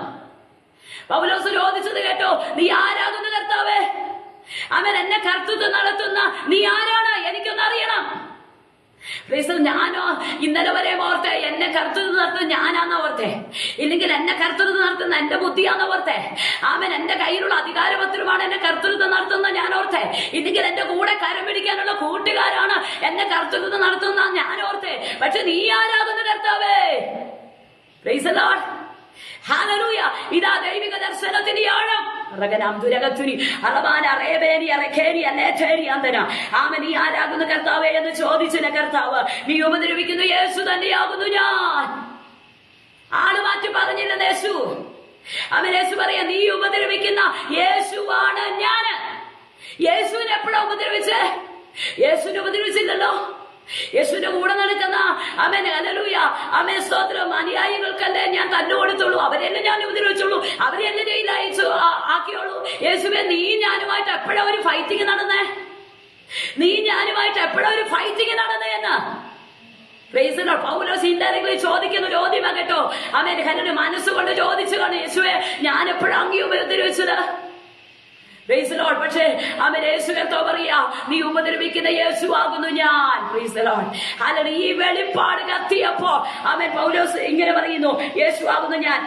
പൗലോസ് ചോദിച്ചത് കേട്ടോ, നീ ആരാകുന്നു കർത്താവേ? എന്നെ കർത്തൃത്വം നടത്തുന്ന നീ ആരാണ്? എനിക്കൊന്നറിയണം. ഞാനോ ഇന്നലെ വരെ ഓർത്തെ എന്നെ കർത്തൃത്വം നടത്തുന്ന ഞാനാന്ന് ഓർത്തെ, ഇല്ലെങ്കിൽ എന്നെ കർത്തൃത്വം നടത്തുന്ന എന്റെ ബുദ്ധിയാന്ന് ഓർത്തെ. എന്റെ കയ്യിലുള്ള അധികാരപത്രമാണ് എന്നെ കർത്തൃത്വം നടത്തുന്ന ഞാൻ ഓർത്തെ, ഇല്ലെങ്കിൽ എന്റെ കൂടെ കരം പിടിക്കാനുള്ള കൂട്ടുകാരാണ് എന്നെ കർത്തൃത്വം നടത്തുന്ന ഞാൻ ഓർത്തെ. പക്ഷെ നീ ആരാകുന്നു കർത്താവേ? Price the Lord. ഹല്ലേലൂയ. ഇതാ ദൈവിക ദർശനത്തിന്റെ ആഴം. നീ ആരാകുന്നു കർത്താവേ എന്ന് ചോദിച്ചില്ല കർത്താവ്. നീ ഉപദ്രവിക്കുന്നു യേശു തന്നെയാകുന്നു ഞാൻ. ആള് മാറ്റി പറഞ്ഞില്ല യേശു. അവൻ യേശു പറയാ, നീ ഉപദ്രവിക്കുന്ന യേശുവാണ് ഞാന്. യേശുവിനെ എപ്പോഴാ ഉപദ്രവിച്ച്? യേശുവിനെ ഉപദ്രവിച്ചില്ലല്ലോ. യേശുവിന്റെ കൂടെ നടക്കുന്ന അവൻ ഹല്ലേലൂയ അവൻ സ്തോത്രം അനുയായികൾക്കല്ലേ ഞാൻ തല്ലുകൊടുത്തുള്ളൂ, അവരെല്ലാം ഞാൻ ഉപദ്രവിച്ചുള്ളൂ, അവരെല്ലാം ജയിലയച്ചു ആക്കിയോളൂ. യേശുവെ, നീ ഞാനുമായിട്ട് എപ്പോഴാ ഒരു ഫൈറ്റിങ് നടന്നേ? നീ ഞാനുമായിട്ട് എപ്പോഴാ ഒരു ഫൈറ്റിങ് നടന്നേ എന്ന് പൗലോസ് ഇൻഡയറക്ട്ലി ചോദിക്കുന്ന ചോദ്യമാ കേട്ടോ. അവൻ ഹല്ലേലൂയ മനസ്സുകൊണ്ട് ചോദിച്ചു കാണും, യേശുവെ ഞാൻ എപ്പോഴാ അങ്ങ് ഉപദ്രവിച്ചത്? Price the Lord. പക്ഷേ അവൻ യേശുവെത്തോ പറയാ, നീ ഉപദ്രവിക്കുന്ന യേശു ആകുന്നു ഞാൻ. Price the Lord. ഹല്ലേലൂയ. ഈ വെളിപ്പാട് കത്തിയപ്പോ അവൻ പൗലോസ് ഇങ്ങനെ പറയുന്നു, യേശു ആകുന്നു ഞാൻ.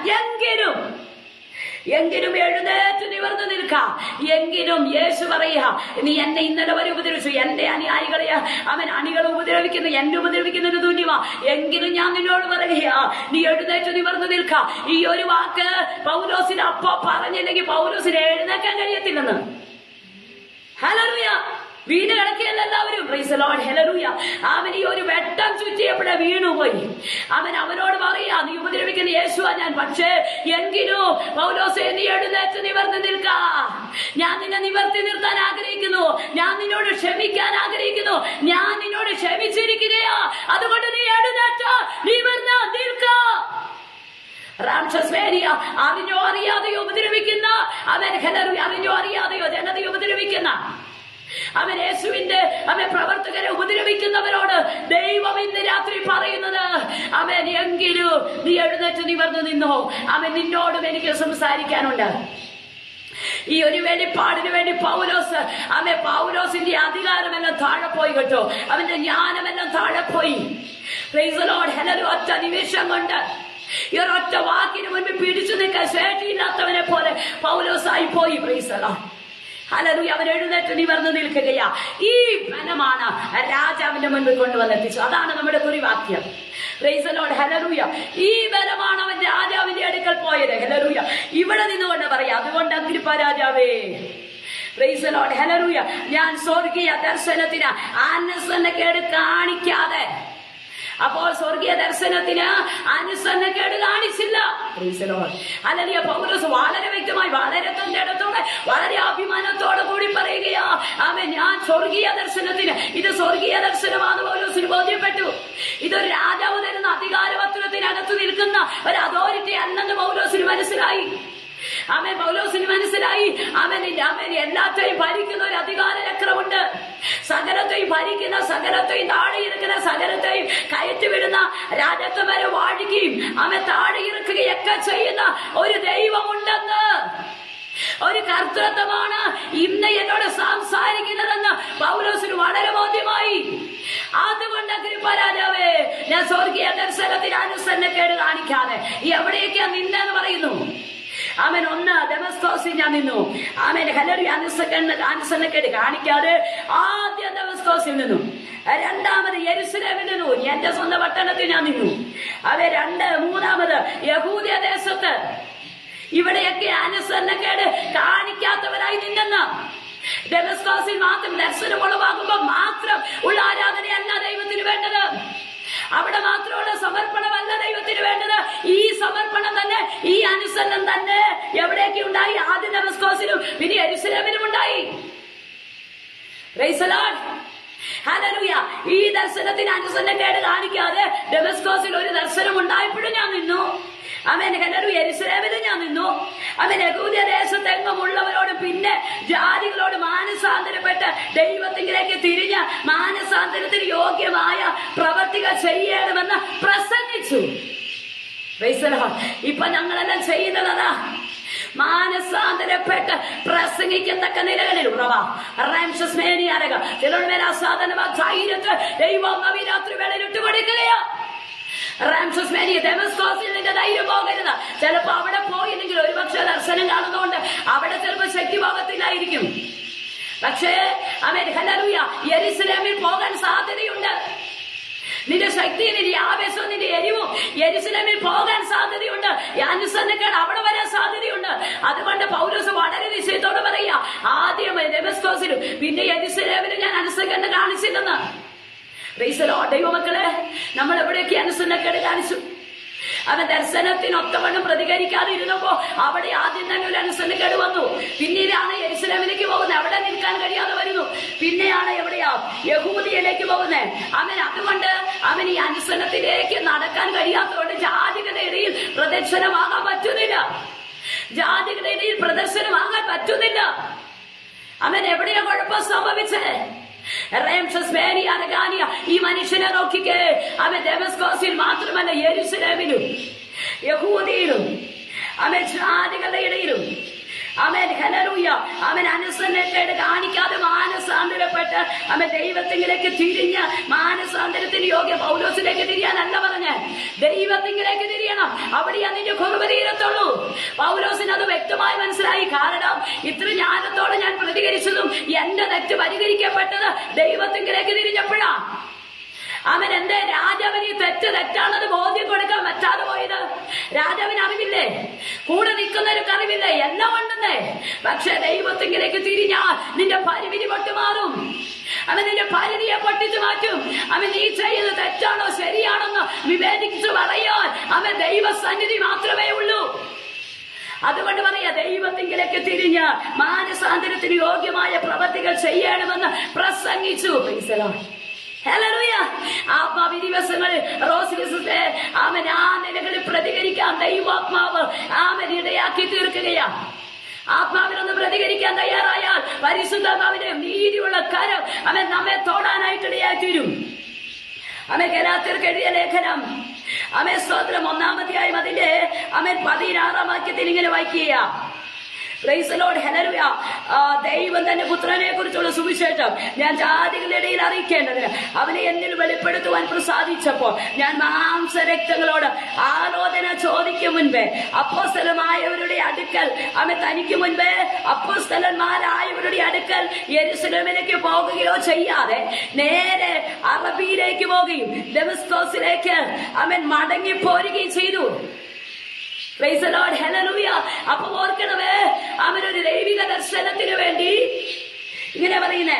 എങ്കിലും എഴുന്നേറ്റ് നിവർന്നു നിൽക്കാം. എങ്കിലും യേശു പറയാ, നീ എന്നെ ഇന്നലെ വരെ ഉപദ്രവിച്ചു, എന്റെ അനുയായികളെ അവൻ അണികളെ ഉപദ്രവിക്കുന്നു, എന്നെ ഉപദ്രവിക്കുന്നതിന് തുല്യമാ. എങ്കിലും ഞാൻ നിന്നോട് പറയുക, നീ എഴുന്നേറ്റ് നിവർന്നു നിൽക്കാം. ഈ ഒരു വാക്ക് പൗലോസിന് അപ്പോ പറഞ്ഞില്ലെങ്കിൽ പൗലോസിന് എഴുന്നേക്കാൻ കഴിയത്തില്ലെന്ന്. ഹല്ലേലൂയ. വീണ് കിടക്കുകയല്ല എല്ലാവരും. Price the Lord. ഹല്ലേലൂയ. അവൻ ഈ ഒരു വെട്ടം ചുറ്റിയപ്പോഴേ വീണുപോയി. അവനോട് പറയാ, നീ ഉപദ്രവിക്കുന്ന യേശുവാ ഞാൻ. പക്ഷേ എങ്കിലും പൗലോസേ, നീ എഴുന്നേറ്റ് നിവർന്ന് നിൽക്കാ. ഞാൻ നിന്നെ നിവർത്തി നിർത്താൻ ആഗ്രഹിക്കുന്നു, ഞാൻ നിന്നോട് ക്ഷമിക്കാൻ ആഗ്രഹിക്കുന്നു, ഞാൻ നിന്നോട് ക്ഷമിച്ചിരിക്കുകയാ. അതുകൊണ്ട് നീ എഴുന്നേറ്റ് നിവർന്ന് നിൽക്കാ. റാംശസ്മേനിയ അറിഞ്ഞോ അറിയാതെയോ ഉപദ്രവിക്കുന്ന അവൻ ഹല്ലേലൂയ അറിഞ്ഞോ അറിയാതെയോ ജനതയെ ഉപദ്രവിക്കുന്ന അവൻ യേശുവിന്റെ പ്രവർത്തകരെ ഉപദ്രവിക്കുന്നവരോട് ദൈവം ഇന്ന് രാത്രി പറയുന്നത്, അവൻ എങ്കിലും നീ എഴുന്നേറ്റ് നിവർന്നു നിന്നോ. അവൻ നിന്നോടും എനിക്ക് സംസാരിക്കാനുണ്ട്. ഈ ഒരു വെളിപ്പാടിന് വേണ്ടി പൗലോസിന്റെ അധികാരമെല്ലാം താഴെ പോയി കേട്ടോ. അവന്റെ ജ്ഞാനമെല്ലാം താഴെ പോയി. Price the Lord. ഹല്ലേലൂയ. ഒറ്റ നിമിഷം കൊണ്ട് ഈ ഒരൊറ്റ വാക്കിന് മുൻപിൽ പിടിച്ചു നിൽക്കാൻ ശേഷിയില്ലാത്തവനെ പോലെ പൗലോസായി പോയി. Price the Lord. ഹല്ലേലൂയ. അവൻ എഴുന്നേറ്റ് നിവർന്നു നിൽക്കുകയാ. ഈ ബലമാണ് രാജാവിന്റെ മുൻപിൽ കൊണ്ടുവന്നെത്തിച്ചു. അതാണ് നമ്മുടെ കുറിവാക്യം. Praise the Lord. ഹല്ലേലൂയ. ഈ ബലമാണ് അവൻ രാജാവിന്റെ അടുക്കൽ പോയത്. ഹല്ലേലൂയ. ഇവിടെ നിന്നുകൊണ്ട് പറയാം, അതുകൊണ്ട് അഗ്രിപ്പ രാജാവേ, പ്രൈസ് ദി ലോർഡ്. ഹല്ലേലൂയ, ഞാൻ സ്വർഗീയ ദർശനത്തിന് അനുസരണക്കേട് കാണിക്കാതെ, അപ്പോൾ സ്വർഗീയ ദർശനത്തിന് അനുസരണക്കേട് കാണിച്ചില്ല. ഹല്ലേലൂയ. പൗലോസ് വളരെ വ്യക്തമായി, വളരെ തന്റെ ഇടത്തോടെ, വളരെ അഭിമാനത്തോടെ കൂടി പറയുകയാ, അവൻ ഞാൻ സ്വർഗീയ ദർശനത്തിന്, ഇത് സ്വർഗീയ ദർശനമാണെന്ന് പൗലോസിന് ബോധ്യപ്പെട്ടു. ഇതൊരു രാജാവ് തരുന്ന അധികാരപത്രത്തിനകത്ത് നിൽക്കുന്ന ഒരു അതോറിറ്റി അല്ലെന്ന് പൗലോസിന് മനസ്സിലായി. പൗലോസിന് മനസ്സിലായി, അവൻ എല്ലാത്തെയും ഭരിക്കുന്ന ഒരു അധികാര ചക്രമുണ്ട്. സകലത്തെയും ഭരിക്കുന്ന, സകലത്തെയും താഴെ ഇറക്കുന്ന, സകലത്തെയും കയറ്റിവിടുന്ന, രാജത്വം വരെ വാഴുകയും അവൻ താഴെ ഇറക്കുകയൊക്കെ ചെയ്യുന്ന ഒരു ദൈവമുണ്ടെന്ന്, ഒരു കർത്തൃത്വമാണ് ഇന്ന് എന്നോട് സംസാരിക്കുന്നതെന്ന് പൗലോസിന് വളരെ ബോധ്യമായി. അതുകൊണ്ട് അഗ്രിപ്പ രാജാവേ, ഞാൻ സ്വർഗീയ ദർശനത്തിന് അനുസരണക്കേട് കാണിക്കാതെ എവിടേക്കാ നിന്നെന്ന് പറയുന്നു. അവൻ ഒന്ന് ദമസ്കോസിൽ ഞാൻ നിന്നു. അവൻ ഹല്ലേലൂയ അനുസരണക്കേട് കാണിക്കാതെ ആദ്യം ദമസ്കോസിൽ നിന്നു. രണ്ടാമത് യെരുശലേമിൽ നിന്നു, എന്റെ സ്വന്തം പട്ടണത്തിൽ ഞാൻ നിന്നു. മൂന്നാമത് യഹൂദയ ദേശത്ത്. ഇവിടെയൊക്കെ അനുസരണക്കേട് കാണിക്കാത്തവരായി നിന്നെന്ന്. ദമസ്കോസിൽ മാത്രം ദർശനം ഉളവാകുമ്പോൾ മാത്രം ഉള്ള ആരാധനയല്ല ദൈവത്തിന് വേണ്ടത്. അവിടെ മാത്രമുള്ള സമർപ്പണമല്ല ദൈവത്തിന് വേണ്ടത്. ഈ സമർപ്പണം തന്നെ, ഈ അനുസരണം തന്നെ എവിടേക്ക് ഉണ്ടായി? ആദ്യ ദമസ്കോസിലും പിന്നെ യെരുശലേമിലും ഉണ്ടായി. Price the Lord. ഹല്ലേലൂയ. ഈ ദർശനത്തിന് അനുസരണക്കേട് കാണിക്കാതെ ദമസ്കോസിൽ ഒരു ദർശനം ഉണ്ടായപ്പോഴും ഞാൻ നിന്നു. ഹല്ലേലൂയ. യെരുശലേമിലും ഞാൻ നിന്നു. യഹൂദയ ദേശത്തെങ്ങുമുള്ളവരോട്, പിന്നെ ജാതികളോട് മാനസാന്തരപ്പെട്ട് ദൈവത്തിലേക്ക് തിരിഞ്ഞ് മാനസാന്തരത്തിന് യോഗ്യമായ പ്രവർത്തികൾ ചെയ്യണമെന്ന് പ്രസംഗിച്ചു. ഇപ്പൊ ഞങ്ങളെല്ലാം ചെയ്യുന്നതാ, മാനസാന്തരപ്പെട്ട് പ്രസംഗിക്കത്തക്ക നിലകളിൽ ധൈര്യത്തെ ദൈവം നവീരാത്രി വേളയിൽ ഇട്ടുകൊടുക്കുകയാ. ഡെമസ്കോസിൽ നിന്റെ ധൈര്യം പോകരുത്. ചിലപ്പോ അവിടെ പോയില്ലെങ്കിൽ ഒരുപക്ഷെ ദർശനം കാണുന്നതുകൊണ്ട് അവിടെ ചിലപ്പോ ശക്തി പോകത്തില്ലായിരിക്കും. പക്ഷേ ഹല്ലേലൂയ, യെരുശലേമിൽ പോകാൻ സാധ്യതയുണ്ട്. നിന്റെ ശക്തി, നിന്റെ ആവേശവും, നിന്റെ എരിവും യെരുശലേമിൽ പോകാൻ സാധ്യതയുണ്ട്. അനുസരണക്കേട് അവിടെ വരാൻ സാധ്യതയുണ്ട്. അതുകൊണ്ട് പൗലോസ് വളരെ നിശ്ചയത്തോടെ പറയാ, ആദ്യം ഡെമസ്കോസിലും പിന്നെ യെരുശലേമിലും ഞാൻ അനുസരണക്കേട് കാണിച്ചില്ലെന്ന്. ദൈവമക്കളെ, നമ്മൾ എവിടെയൊക്കെ അനുസരണക്കേട് കാണിച്ചു? അവൻ ദർശനത്തിനൊത്തവണ്ണം പ്രതികരിക്കാതെ ഇരുന്നപ്പോ അവിടെ ആദ്യം തന്നെ ഒരു അനുസരണക്കേട് വന്നു. പിന്നീടാണ് യെരുശലേമിലേക്ക് പോകുന്നത്, അവിടെ നിൽക്കാൻ കഴിയാതെ വരുന്നു. പിന്നെയാണ് എവിടെയാ യഹൂദിയയിലേക്ക് പോകുന്നത്. അതുകൊണ്ട് അവൻ ഈ അനുസരണത്തിലേക്ക് നടക്കാൻ കഴിയാത്തതുകൊണ്ട് ജാതികളുടെ ഇടയിൽ പ്രദർശനമാകാൻ പറ്റുന്നില്ല. ജാതികളുടെ ഇടയിൽ പ്രദർശനമാകാൻ പറ്റുന്നില്ല. എവിടെയാ കുഴപ്പം സംഭവിച്ചത്? ഈ മനുഷ്യനെ നോക്കിക്കേ. ദമസ്കോസിൽ മാത്രമല്ല, യെരുശലേമിലും യഹൂദിയിലും ജാതികളുടെ ഇടയിലും ഹല്ലേലൂയ അനുസരണക്കേട് കാണിക്കാതെ മാനസാന്തരപ്പെട്ട് ദൈവത്തിങ്കിലേക്ക് തിരിഞ്ഞ് മാനസാന്തരത്തിന് യോഗ്യ പൗലോസിലേക്ക് തിരിയാനല്ല പറഞ്ഞ, ദൈവത്തിങ്കിലേക്ക് തിരിയണം. അവിടെ അതിന്റെ കുറവ് തീരത്തുള്ളൂ. പൗലോസിന് അത് വ്യക്തമായി മനസ്സിലായി. കാരണം ഇത്ര ജ്ഞാനത്തോടെ ഞാൻ പ്രതികരിച്ചതും എന്റെ തെറ്റ് പരിഹരിക്കപ്പെട്ടത് ദൈവത്തിങ്കിലേക്ക് തിരിഞ്ഞപ്പോഴാ. എന്റെ രാജാവിന് ഈ തെറ്റാണെന്ന് ബോധ്യം കൊടുക്കാൻ പറ്റാതെ പോയത്. രാജാവിന് അറിവില്ലേ, കൂടെ നിൽക്കുന്നവർക്ക് അറിവില്ലേ, എല്ലാം ഉണ്ടെന്നേ. പക്ഷെ ദൈവത്തിങ്കിലേക്ക് തിരിഞ്ഞാൽ നിന്റെ പരിമിതി പൊട്ടുമാറും. നിന്റെ പരിധിയെ പൊട്ടിച്ചു മാറ്റും. നീ ചെയ്യുന്നത് തെറ്റാണോ ശരിയാണെന്ന് വിവേചിച്ചു പറയാൻ ദൈവസന്നിധി മാത്രമേ ഉള്ളൂ. അതുകൊണ്ട് പറയാ, ദൈവത്തിങ്കിലേക്ക് തിരിഞ്ഞ് മാനസാന്തരത്തിന് യോഗ്യമായ പ്രവൃത്തികൾ ചെയ്യണമെന്ന് പ്രസംഗിച്ചു. ഹല്ലേലൂയ. ദിവസങ്ങളിൽ റോസിലിസത്തെ ആ നിലകളിൽ പ്രതികരിക്കാൻ ദൈവാത്മാവ് ഇടയാക്കി തീർക്കുകയാ. ആത്മാവിനൊന്ന് പ്രതികരിക്കാൻ തയ്യാറായാൽ പരിശുദ്ധാത്മാവിന്റെ നീതിയുള്ള കരം നമ്മെ തൊടാനായിട്ട് ഇടയായി തീരും. ഗലാത്യർക്ക് എഴുതിയ ലേഖനം സ്തോത്രം 1-ാം അധ്യായം അതിന്റെ 16-ാം വാക്യത്തിൽ ഇങ്ങനെ വായിക്കുക. ദൈവം തന്നെ പുത്രനെ കുറിച്ചുള്ള സുവിശേഷം ഞാൻ ജാതികളുടെ ഇടയിൽ അറിയിക്കേണ്ടതിന് അവനെ എന്നിൽ വെളിപ്പെടുത്തുവാൻ പ്രസാദിച്ചപ്പോൾ ഞാൻ മാംസരക്തങ്ങളോട് ആലോചന ചോദിക്കും മുൻപേ അപ്പോസ്തലന്മാരായവരുടെ അടുക്കൽ തനിക്ക് മുൻപേ അപ്പോസ്തലന്മാരായവരുടെ അടുക്കൽ യെരുശലേമിലേക്ക് പോകുകയോ ചെയ്യാതെ നേരെ അറബിയിലേക്ക് പോകുകയും ദമസ്കോസിലേക്ക് മടങ്ങി പോരുകയും ചെയ്തു. അപ്പൊ ഓർക്കണമേ, അവനൊരു ദൈവിക ദർശനത്തിന് വേണ്ടി ഇങ്ങനെ പറയുന്നേ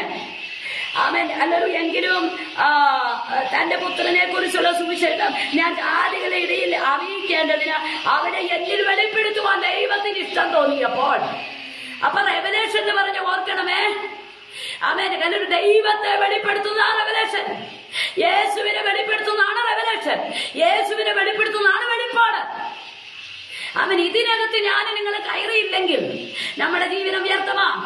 എങ്കിലും തന്റെ പുത്രനെ കുറിച്ചുള്ള സുവിശേഷം ഞാൻ ജാതികളുടെ ഇടയിൽ അറിയിക്കേണ്ടതിന് അവനെ എന്നിൽ വെളിപ്പെടുത്തുവാൻ ദൈവത്തിന് ഇഷ്ടം തോന്നിയപ്പോൾ. അപ്പൊ റെവലേഷൻ എന്ന് പറഞ്ഞ ഓർക്കണമേ, ഒരു ദൈവത്തെ വെളിപ്പെടുത്തുന്നതാണ് റെവലേഷൻ. യേശുവിനെ വെളിപ്പെടുത്തുന്നതാണ് റെവലേഷൻ. യേശുവിനെ വെളിപ്പെടുത്തുന്നതാണ് വെളിപ്പാട്. ഇതിനകത്ത് ഞാൻ നിങ്ങൾ കയറിയില്ലെങ്കിൽ നമ്മുടെ ജീവിതം വ്യർത്ഥമാണ്.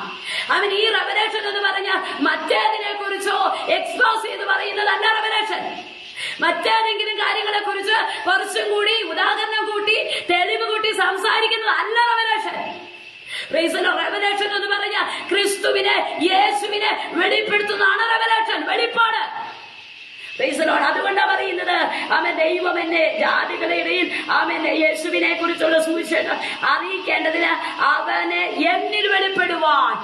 ഈ റെവലേഷൻ എന്ന് പറഞ്ഞ മറ്റേതിനെ കുറിച്ചോ എക്സ്പോസ് ചെയ്ത് പറയുന്നതല്ല റെവലേഷൻ. മറ്റേതെങ്കിലും കാര്യങ്ങളെ കുറിച്ച് കുറച്ചും കൂടി ഉദാഹരണം കൂട്ടി തെളിവ് കൂട്ടി സംസാരിക്കുന്നതല്ല റെവലേഷൻ. റെവലേഷൻ എന്ന് പറഞ്ഞ ക്രിസ്തുവിനെ യേശുവിനെ വെളിപ്പെടുത്തുന്നതാണ് റെവലേഷൻ, വെളിപ്പാട്. അതുകൊണ്ടാ പറയുന്നത് ദൈവം എന്നെ ജാതികളുടെ ഇടയിൽ യേശുവിനെ കുറിച്ചുള്ള സുവിശേഷം അറിയിക്കേണ്ടതിന് അവനെ എന്നിൽ വെളിപ്പെടുവാൻ.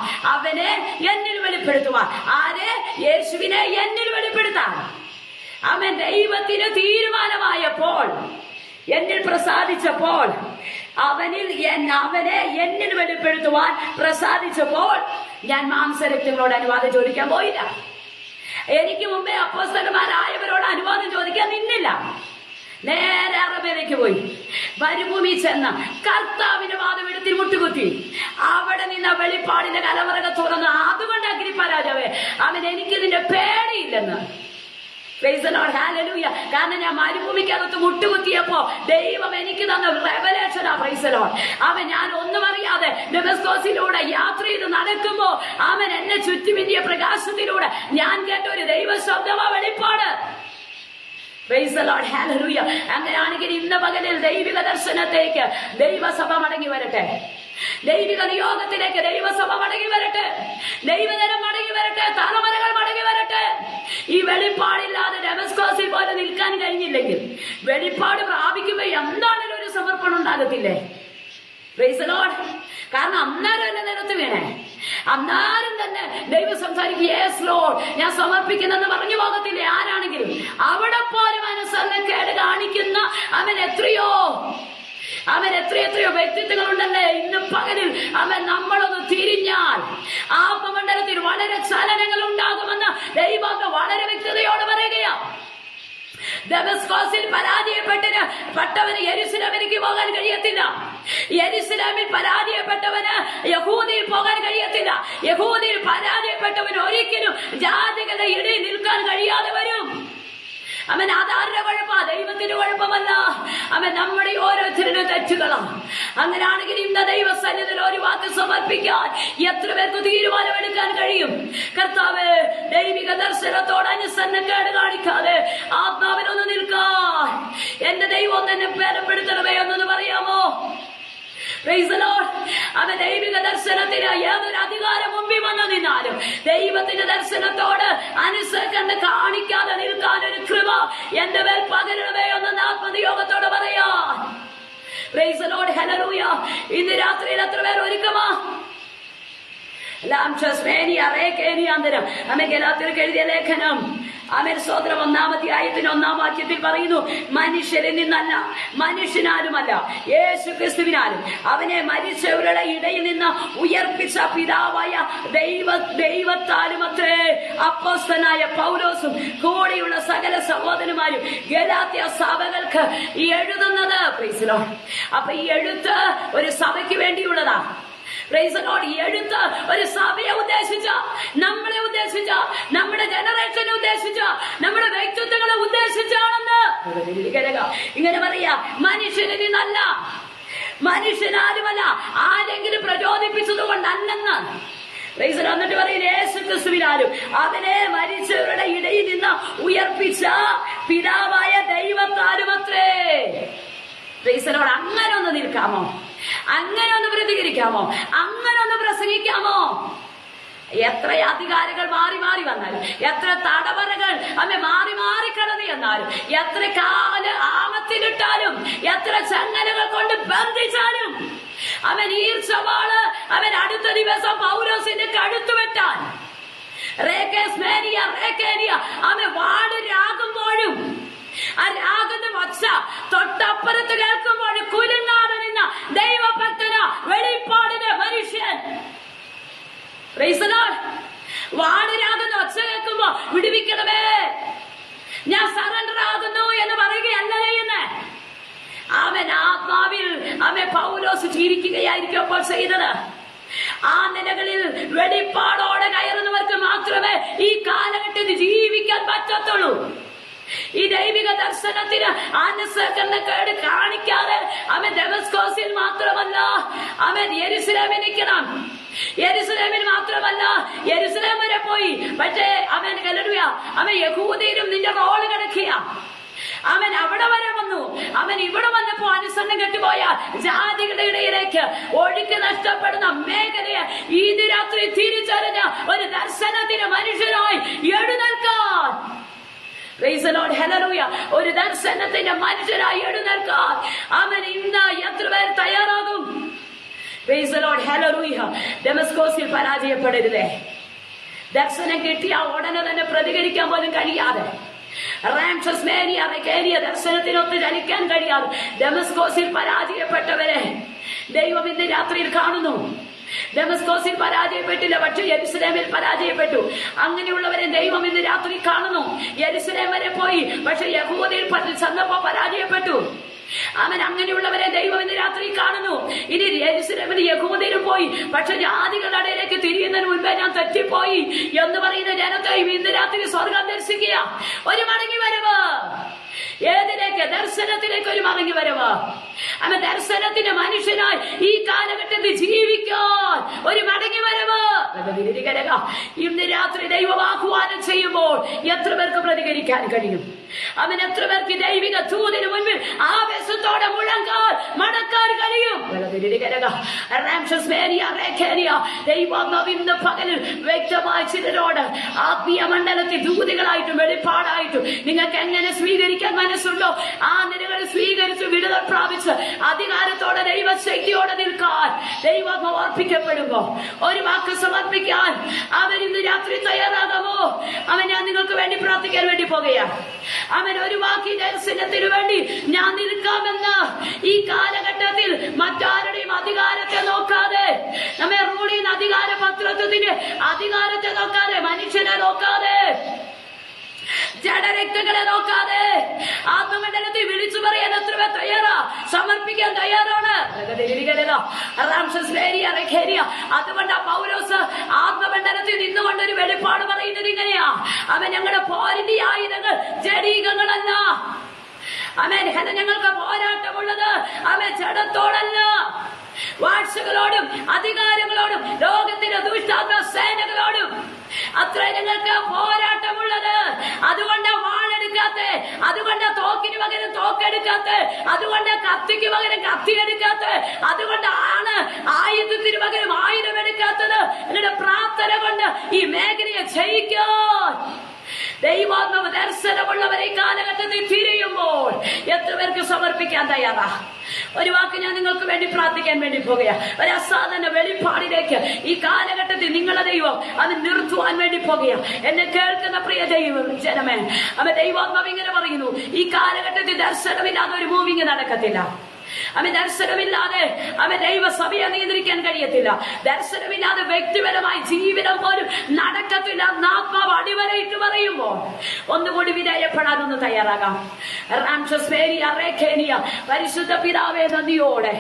ആരെ? യേശുവിനെ എന്നിൽ വെളിപ്പെടുത്താൻ. ദൈവത്തിന് തീരുമാനമായപ്പോൾ, എന്നിൽ പ്രസാദിച്ചപ്പോൾ, അവനെ എന്നിൽ വെളിപ്പെടുത്തുവാൻ പ്രസാദിച്ചപ്പോൾ ഞാൻ മാംസരക്തങ്ങളോട് അനുവാദം ചോദിക്കാൻ പോയില്ല. എനിക്ക് മുമ്പേ അപ്പോസ്തലന്മാരായവരോട് അനുവാദം ചോദിക്കാൻ നിന്നില്ല. നേരെ അറബിയിലേക്ക് പോയി മരുഭൂമി ചെന്ന കർത്താവിന്റെ വാദമെടുത്തിൽ മുട്ടുകുത്തി. അവിടെ നിന്ന് വെളിപ്പാടിന്റെ കലവറക തുറന്ന്, അതുകൊണ്ട് അഗ്രിപ്പ രാജാവേ എനിക്ക് ഇതിന്റെ പേടിയില്ലെന്ന്. കാരണം ഞാൻ മരുഭൂമിക്കകത്ത് മുട്ടുകുത്തിയപ്പോ ദൈവം എനിക്ക് തന്ന റെവലേഷനാ. ഞാൻ ഒന്നും അറിയാതെ ഡെമസ്കോസിലൂടെ യാത്ര ചെയ്ത് നടക്കുമ്പോ എന്നെ ചുറ്റുമിന്തിയ പ്രകാശത്തിലൂടെ ഞാൻ കേട്ട ഒരു ദൈവ ശബ്ദമാ വെളിപ്പാട്. അങ്ങനെയാണെങ്കിൽ ഇന്ന് പകലിൽ ദൈവിക ദർശനത്തേക്ക് ദൈവസഭ മടങ്ങി വരട്ടെ. ദൈവിക നിയോഗത്തിലേക്ക് ദൈവസഭ മടങ്ങി വരട്ടെ. ദൈവജനം മടങ്ങി വരട്ടെ. തലമുറകൾ മടങ്ങി വരട്ടെ. ഈ വെളിപ്പാടില്ലാതെ ഡെമസ്കോസിൽ പോലെ നിൽക്കാൻ കഴിഞ്ഞില്ലെങ്കിൽ വെളിപ്പാട് പ്രാപിക്കുമ്പോ എന്താണെങ്കിലും ഒരു സമർപ്പണം ഉണ്ടാകത്തില്ലേ? കാരണം അന്നേരം എന്നെ നിരത്ത് വീണേ, അന്നേരം തന്നെ ദൈവം സംസാരിക്കും, യേസ് ലോർഡ് ഞാൻ സമർപ്പിക്കുന്നെന്ന് പറഞ്ഞു പോകത്തില്ലേ ആരാണെങ്കിലും. അവിടെ പോലും അനുസരണക്കേട് കാണിക്കുന്ന എത്രയോ വ്യക്തിത്വങ്ങളുണ്ടല്ലേ. ഇന്ന് പകലിൽ നമ്മളൊന്ന് തിരിഞ്ഞാൽ ആത്മമണ്ഡലത്തിൽ വളരെ ചലനങ്ങൾ ഉണ്ടാകുമെന്ന് ദൈവം വളരെ വ്യക്തതയോടെ പറയുകയാണ്. ദമസ്കോസിൽ പരാജയപ്പെട്ടവന് യെരുശലേമിലേക്ക് പോകാൻ കഴിയത്തില്ല. യെരുശലേമിൽ പരാജയപ്പെട്ടവന് യഹൂദയിൽ പോകാൻ കഴിയത്തില്ല. യഹൂദയിൽ പരാജയപ്പെട്ടവന് ഒരിക്കലും ജാതികളുടെ ഇടയിൽ നിൽക്കാൻ കഴിയാതെ വരും. അവൻ ആധാരുടെ കുഴപ്പ, ദൈവത്തിന്റെ കുഴപ്പമല്ല. അവൻ നമ്മുടെ ഓരോരുത്തരുടെ തെറ്റുകളാണ്. അങ്ങനെയാണെങ്കിൽ ഇന്ന് ദൈവസന്നിധിയിൽ ഒരു വാക്ക് സമർപ്പിക്കാൻ എത്ര പേർക്ക് തീരുമാനമെടുക്കാൻ കഴിയും? കർത്താവ്, ദൈവിക ദർശനത്തോട് അനുസരണക്കേട് കാണിക്കാതെ ആത്മാവിനൊന്ന് നിൽക്കാൻ എന്റെ ദൈവം തന്നെ ബലപ്പെടുത്തണമേ എന്നൊന്ന് പറയാമോ? അവൻ ദൈവിക ദർശനത്തിന് ഏതൊരു അധികാരം മുമ്പിൽ വന്നു നിന്നാലും ദൈവത്തിന്റെ ദർശനത്തോട് അനുസരിച്ച് കാണിക്കാതെ നിൽക്കാൻ ഒരു കൃപ എന്റെ മേൽ പകരണമേ എന്ന് ആത്മനിയോഗത്തോടെ പറയാ. Price the Lord, hallelujah. ഇന്ന് രാത്രിയിൽ എത്ര പേർ ഒരുക്കമാ? ഗലാത്യർക്ക് എഴുതിയ ലേഖനം സ്തോത്രം 1-ാം വാക്യത്തിൽ പറയുന്നു, മനുഷ്യരിൽ നിന്നല്ല, മനുഷ്യനാലുമല്ല, യേശു ക്രിസ്തുവിനാലും അവനെ മരിച്ചവരുടെ ഇടയിൽ നിന്ന് ഉയർപ്പിച്ച പിതാവായ ദൈവത്താലും അത്രേ അപ്പോസ്തലനായ പൗലോസും കൂടെയുള്ള സകല സഹോദരന്മാരും ഗലാത്യ സഭകൾക്ക് എഴുതുന്നത്. Price the Lord. അപ്പൊ ഈ എഴുത്ത് ഒരു സഭയ്ക്ക് വേണ്ടിയുള്ളതാ. Price the Lord. ഈ എഴുത്ത് ഒരു സഭയെ ഉദ്ദേശിച്ച, നമ്മളെ ഉദ്ദേശിച്ച, നമ്മുടെ ജനറേഷനെ ഉദ്ദേശിച്ച, നമ്മുടെ വ്യക്തിത്വങ്ങളെ ഉദ്ദേശിച്ചാണെന്ന് ഇങ്ങനെ പറയാ. മനുഷ്യനിൽ നിന്നല്ല, മനുഷ്യനാരുമല്ല, ആരെങ്കിലും പ്രചോദിപ്പിച്ചത് കൊണ്ടല്ലെന്ന്. എന്നിട്ട് പറയുന്നത് യേശു ക്രിസ്തുവിനാലും അവനെ മരിച്ചവരുടെ ഇടയിൽ നിന്ന് ഉയർപ്പിച്ച പിതാവായ ദൈവത്താലും അത്രേ. പ്രൈസലോട്. അങ്ങനെ ഒന്ന് നിൽക്കാമോ? അങ്ങനെ ഒന്ന് പ്രതികരിക്കാമോ? അങ്ങനെ ഒന്ന് പ്രസംഗിക്കാമോ? എത്ര അധികാരികൾ മാറി മാറി വന്നാലും, എത്ര തടവറകൾ മാറി മാറി കടന്നു എന്നാലും, എത്ര കാല് ആമത്തിലിട്ടാലും, എത്ര ചങ്ങലകൾ കൊണ്ട് ബന്ധിച്ചാലും, അവൻ ഈർച്ചവാള് അവൻ അടുത്ത ദിവസം പൗലോസിന്റെ കഴുത്തു വെട്ടാൻ അവൻ വാട് രാകുമ്പോഴും ആ രാഗന്റെ വച്ച തൊട്ടപ്പുറത്ത് കേൾക്കുമ്പോൾ കുലുങ്ങാതെ നിന്ന ദൈവഭക്തന വെളിപ്പാടിന്റെ മനുഷ്യൻ. വാട് രാഗന്റെ ഒച്ച കേൾക്കുമ്പോ വിടുവിക്കണമേ, ഞാൻ സറണ്ടർ ആകുന്നു എന്ന് പറയുകയല്ല ചെയ്യുന്നേ. അവൻ ആത്മാവിൽ പൗലോസ് ചിരിക്കുകയായിരിക്കും അപ്പോൾ ചെയ്തത്. ആ നിലകളിൽ വെളിപ്പാടോടെ കയറുന്നവർക്ക് മാത്രമേ ഈ കാലഘട്ടത്തിൽ ജീവിക്കാൻ പറ്റത്തുള്ളൂ. ഈ ദൈവിക ദർശനത്തിന് അനുസരണക്കേട് കാണിക്കാതെ അവൻ ദമസ്കോസിൽ മാത്രമല്ല, അവൻ യെരുശലേമിൽ നിൽക്കണം. യെരുശലേമിൽ മാത്രമല്ല, യെരുശലേം വരെ പോയി. പക്ഷേ അവൻ യഹൂദയിലും നിന്റെ റോള് കിടക്കുക. അവൻ അവിടെ വരെ വന്നു. അവൻ ഇവിടെ വന്നപ്പോ അനുസരണം കെട്ടുപോയ ജാതികളുടെ ഇടയിലേക്ക് ഒഴുക്ക് നഷ്ടപ്പെടുന്ന മേഖലയെ ഈ രാത്രി തിരിച്ചറിഞ്ഞ ഒരു ദർശനത്തിന് മനുഷ്യനായി എഴുന്നേൽക്കാൻ. Praise the Lord, hallelujah. ഒരു ദർശനത്തിന്റെ മനുഷ്യനായി എഴുന്നേൽക്കാൻ അവൻ ഇന്ന് എത്ര പേർ തയ്യാറാകും? പ്രൈസ് ദി ലോർഡ്, ഹല്ലേലൂയ. ദമസ്കോസിൽ പരാജയപ്പെടരുതേ. ദർശനം കിട്ടിയ ഉടനെ തന്നെ പ്രതികരിക്കാൻ പോലും കഴിയാതെ, ദർശനത്തിനൊത്ത് ചലിക്കാൻ കഴിയാതെ ദമസ്കോസിൽ പരാജയപ്പെട്ടവരെ ദൈവം ഇന്ന് രാത്രിയിൽ കാണുന്നു. ദമസ്കോസിൽ പരാജയപ്പെട്ടില്ല, പക്ഷെ യെരുശലേമിൽ പരാജയപ്പെട്ടു. അങ്ങനെയുള്ളവരെ ദൈവം ഇന്ന് രാത്രി കാണുന്നു. യെരുശലേം വരെ പോയി, പക്ഷെ യഹൂദയിൽ ചെന്നപ്പോ പരാജയപ്പെട്ടു. അവൻ അങ്ങനെയുള്ളവരെ ദൈവം ഇന്ന് രാത്രി കാണുന്നു. ഇനി യെരുശലേമിൽ യഹൂദയിൽ പോയി, പക്ഷെ ജാതികളുടെ ഇടയിലേക്ക് തിരിയുന്നതിന് മുൻപേ ഞാൻ തെറ്റിപ്പോയി എന്ന് പറയുന്ന ജനത്തെയും ഇന്ന് രാത്രി സ്വർഗം ദർശിക്കുക. ഒരു മടങ്ങി വരവ്. ഏതിലേക്ക്? ദർശനത്തിലേക്ക് ഒരു മടങ്ങി വരവ്. അവൻ ദർശനത്തിന്റെ മനുഷ്യനായി ഈ കാലഘട്ടത്തിൽ ജീവിക്കാൻ ഒരു മടങ്ങി വരവ്. ഇന്ന് രാത്രി ദൈവം ആഹ്വാനം ചെയ്യുമ്പോൾ എത്ര പേർക്ക് പ്രതികരിക്കാൻ കഴിയും? അവൻ എത്ര പേർക്ക് ദൈവിക ദൂതിന് മുൻപിൽ ആവേശത്തോടെ മുഴങ്ങാൻ മടക്കാൻ കഴിയും? ഇന്ന് പകലിൽ വ്യക്തമായി ചിലരോട് ആത്മീയ മണ്ഡലത്തിൽ ദൂതികളായിട്ടും വെളിപ്പാടായിട്ടും നിങ്ങൾക്ക് എങ്ങനെ സ്വീകരിക്കാൻ മനസ്സുണ്ടോ ആ നിലകൾ സ്വീകരിച്ച് വിടുതൽ പ്രാപിച്ച് അധികാരത്തോടെ ദൈവശക്തിയോടെ നിൽക്കാൻ ദൈവം ഓർപ്പിക്കപ്പെടുമ്പോ ഒരു വാക്ക് സമർപ്പിക്കാൻ അവൻ ഇന്ന് രാത്രി തയ്യാറാകാമോ? അവൻ ഞാൻ നിങ്ങൾക്ക് വേണ്ടി പ്രാർത്ഥിക്കാൻ വേണ്ടി പോകുകയാണ്. അവൻ ഒരു വാക്കി ദർശനത്തിനു വേണ്ടി ഞാൻ നിൽക്കാമെന്ന് ഈ കാലഘട്ടത്തിൽ മറ്റാരുടെയും അധികാരത്തെ നോക്കാതെ, നമ്മെ റൂൾ ചെയ്യുന്ന അധികാര പത്രത്തിന്റെ അധികാരത്തെ നോക്കാതെ, മനുഷ്യനെ നോക്കാതെ, ജഡരക്തങ്ങളെ നോക്കാതെ, ആത്മമണ്ഡലത്തിൽ വിളിച്ചു പറയാൻ എത്ര പേർ തയ്യാറാ? സമർപ്പിക്കാൻ തയ്യാറാണ്. അതുകൊണ്ട് പൗലോസ് ആത്മമണ്ഡലത്തിൽ നിന്നുകൊണ്ട് ഒരു വെളിപ്പാട് പറയുന്നത് ഇങ്ങനെയാ: അവൻ ഞങ്ങളുടെ പോരിന്റെ ആയുധങ്ങൾ ജഡീകങ്ങളല്ല. ആമേൻ. ഞങ്ങൾക്ക് പോരാട്ടമുള്ളത് അവൻ ജഡത്തോടല്ല, വാഴ്ചകളോടും അധികാരങ്ങളോടും ലോകത്തിന്റെ ദുഷ്ടാത്മ സേനകളോടും അത്ര ഞങ്ങൾക്ക് പോരാട്ടമുള്ളത്. അതുകൊണ്ട് വാളെടുക്കാത്ത, അതുകൊണ്ട് തോക്കിന് പകരം തോക്കെടുക്കാത്ത, അതുകൊണ്ട് കത്തിക്ക് പകരം കത്തിയെടുക്കാത്ത, അതുകൊണ്ടാണ് ആയുധത്തിന് പകരം ആയുധം എടുക്കാത്തത്. നിങ്ങളുടെ പ്രാർത്ഥന കൊണ്ട് ഈ മേഖലയെ ജയിക്കാൻ ദൈവാത്മ ദർശനമുള്ളവരെ കാലഘട്ടത്തിൽ തിരിയുമ്പോൾ എത്ര പേർക്ക് സമർപ്പിക്കാൻ തയ്യാറാ? ഒരു വാക്ക് ഞാൻ നിങ്ങൾക്ക് വേണ്ടി പ്രാർത്ഥിക്കാൻ വേണ്ടി പോകുകയാ. ഒരു അസാധാരണ വെളിപ്പാടിലേക്ക് ഈ കാലഘട്ടത്തിൽ നിങ്ങളുടെ ദൈവം അത് നിർത്തുവാൻ വേണ്ടി പോകുകയാ. എന്നെ കേൾക്കുന്ന പ്രിയ ജനമേ, അവൻ ദൈവാത്മാവ് ഇങ്ങനെ പറയുന്നു: ഈ കാലഘട്ടത്തിൽ ദർശനമില്ലാതെ ഒരു മൂവിങ് നടക്കത്തില്ല. അവൻ ദർശനമില്ലാതെ അവൻ ദൈവസഭയെ നിയന്ത്രിക്കാൻ കഴിയത്തില്ല. ദർശനമില്ലാതെ വ്യക്തിപരമായ ജീവിതം പോലും നടക്കത്തില്ല. ആത്മാവ് അടിവരയിട്ട് പറയുമ്പോൾ ഒന്നുകൂടി വിധേയപ്പെടാനൊന്ന് തയ്യാറാകാം. പരിശുദ്ധ പിതാവേ, നന്ദിയോടെ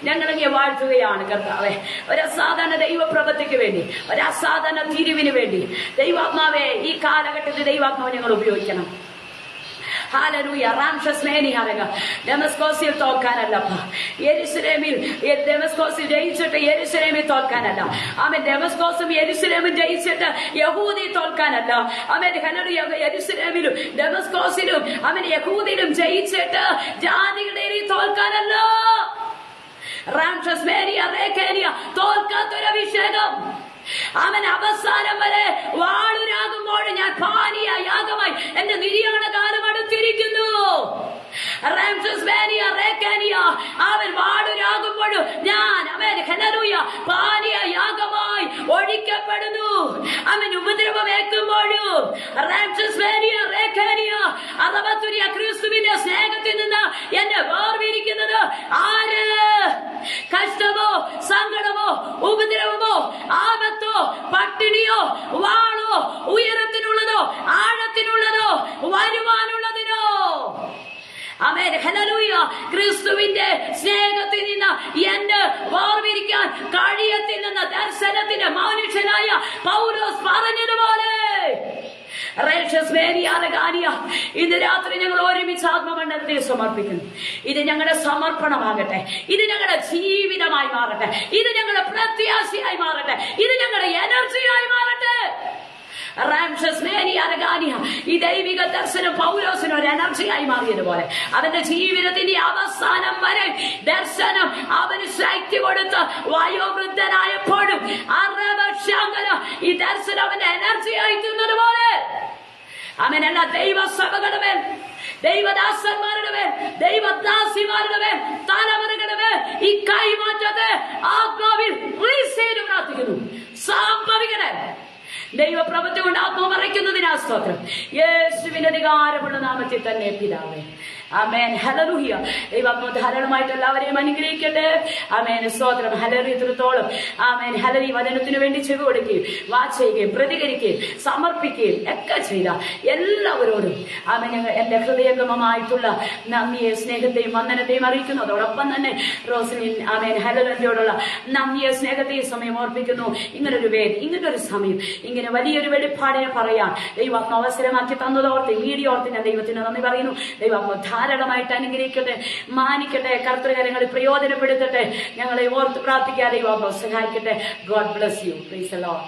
ഞങ്ങളെ വാഴ്ത്തുകയാണ് കർത്താവേ. ഒരു അസാധാരണ ദൈവ പ്രവൃത്തിക്ക് വേണ്ടി, ഒരു അസാധാരണ തിരിവിന് വേണ്ടി ദൈവാത്മാവെ ഈ കാലഘട്ടത്തിൽ ദൈവാത്മാവ് ഞങ്ങൾ ഉപയോഗിക്കണം. ഹല്ലേലൂയ. ഡെമസ്കോസിൽ തോൽക്കാനല്ലപ്പ, യെരുശലേമിൽ ഡെമസ്കോസിൽ ജയിച്ചിട്ട് യെരുശലേമിൽ തോൽക്കാനല്ല. അവൻ ഡെമസ്കോസും യെരുശലേമും ജയിച്ചിട്ട് യഹൂദി തോൽക്കാനല്ല. അവൻ യെരുശലേമിലും ഡെമസ്കോസിലും അവൻ യഹൂദിലും ജയിച്ചിട്ട് ജാതികളുടെ തോൽക്കാനല്ല. തോൽക്കാത്തൊരഭിഷേകം അവൻ അവസാനം വരെ വാളുരാകുമ്പോൾ ഞാൻ പാനീയ യാഗമായി എന്റെ നിര്യാണ കാലം അടുത്തിരിക്കുന്നു. അവൻ വാളുരാകുമ്പോഴും ഞാൻ പാനീയ യാഗമായി ഒഴിക്കപ്പെടുന്നു. അവൻ ഉപദ്രവമേക്കുമ്പോഴും ക്രിസ്തുവിന്റെ സ്നേഹത്തിൽ നിന്ന് എന്നെ വേർതിരിക്കുന്നത് ആര്? കഷ്ടമോ, സങ്കടമോ, ഉപദ്രവമോ, ആപത്തോ, പട്ടിണിയോ, വാളോ, ഉയരത്തിനുള്ളതോ ആഴത്തിനുള്ളതോ വരുവാനുള്ളതിനോ? ആമേൻ. ഹല്ലേലൂയ. ക്രിസ്തുവിന്റെ സ്നേഹത്തിൽ നിന്ന് എന്നെ വേർതിരിക്കാൻ കഴിയത്തില്ലെന്ന ദർശനത്തിന്റെ മനുഷ്യനായ പൗലോസ് പറഞ്ഞതുപോലെ ഇന്ന് രാത്രി ഞങ്ങൾ ഒരുമിച്ച് ആത്മമണ്ഡലത്തെ സമർപ്പിക്കുന്നു. ഇത് ഞങ്ങളുടെ സമർപ്പണമാകട്ടെ, ഇത് ഞങ്ങളുടെ ജീവിതമായി മാറട്ടെ, ഇത് ഞങ്ങളുടെ പ്രത്യാശയായി മാറട്ടെ, ഇത് ഞങ്ങളുടെ എനർജിയായി മാറട്ടെ. ഈ ദൈവിക ദർശനം പൗലോസിന് ഒരു എനർജിയായി മാറിയതുപോലെ അവന്റെ ജീവിതത്തിന്റെ അവസാനം വരെ ദർശനം അവന് ശക്തി കൊടുത്ത് വയോവൃദ്ധനായപ്പോഴും ഈ ദർശനം അവന്റെ എനർജിയായി തീർന്നതുപോലെ അവനെല്ലാ ദൈവസഭകളുടെ മേൽ, ദൈവദാസന്മാരുടെ മേൽ, ദൈവദാസിമാരുടെ മേൽ, തലമുറകളുടെ മേൽ ഈ കൈമാറ്റത്തെ ആത്മാവിൽ പ്രാർത്ഥിക്കുന്നു. സംഭവിക്കണേ. ദൈവപ്രവൃത്തി കൊണ്ട് ആത്മാവ് മറയ്ക്കുന്നതിനാ സ്തോത്രം. യേശുവിന്റെ അധികാരമുള്ള നാമത്തിൽ തന്നെ പിതാവേ. ആമേൻ. ഹല്ലേലൂയ. ദൈവാത്മാവ് ധാരാളമായിട്ട് എല്ലാവരെയും അനുഗ്രഹിക്കട്ടെ. ആമേൻ. സ്തോത്രം. ഹല്ലേലൂയ. ഇത്രത്തോളം ആമേൻ. ഹല്ലേലൂയ. വചനത്തിന് വേണ്ടി ചെവി കൊടുക്കുകയും വാചിക്കുകയും പ്രതികരിക്കുകയും സമർപ്പിക്കുകയും ഒക്കെ ചെയ്ത എല്ലാവരോടും ആമേൻ ഞങ്ങൾ എന്റെ ഹൃദയംഗമമായിട്ടുള്ള നന്ദിയെ, സ്നേഹത്തെയും വന്ദനത്തെയും അറിയിക്കുന്നു. അതോടൊപ്പം തന്നെ റോസ്ലിൻ ആമേൻ ഹല്ലേലൂയയോടുള്ള നന്ദിയെ, സ്നേഹത്തെയും സമയം ഓർപ്പിക്കുന്നു. ഇങ്ങനൊരു വേദി, ഇങ്ങനൊരു സമയം, ഇങ്ങനെ വലിയൊരു വെളിപ്പാടിനെ പറയാൻ ദൈവാത്മാവ് അവസരമാക്കി തന്നതോർത്ത്, മീഡിയ ഓർത്ത് ഞാൻ ദൈവത്തിന് നന്ദി പറയുന്നു. ദൈവാത്മാവ് ധാരാളമായിട്ട് അനുഗ്രഹിക്കട്ടെ, മാനിക്കട്ടെ, കർത്തൃകരങ്ങളിൽ പ്രയോജനപ്പെടുത്തട്ടെ. ഞങ്ങളെ ഓർത്ത് പ്രാർത്ഥിക്കാതെ ദൈവാത്മാവ് സഹായിക്കട്ടെ. God bless you. Price the Lord.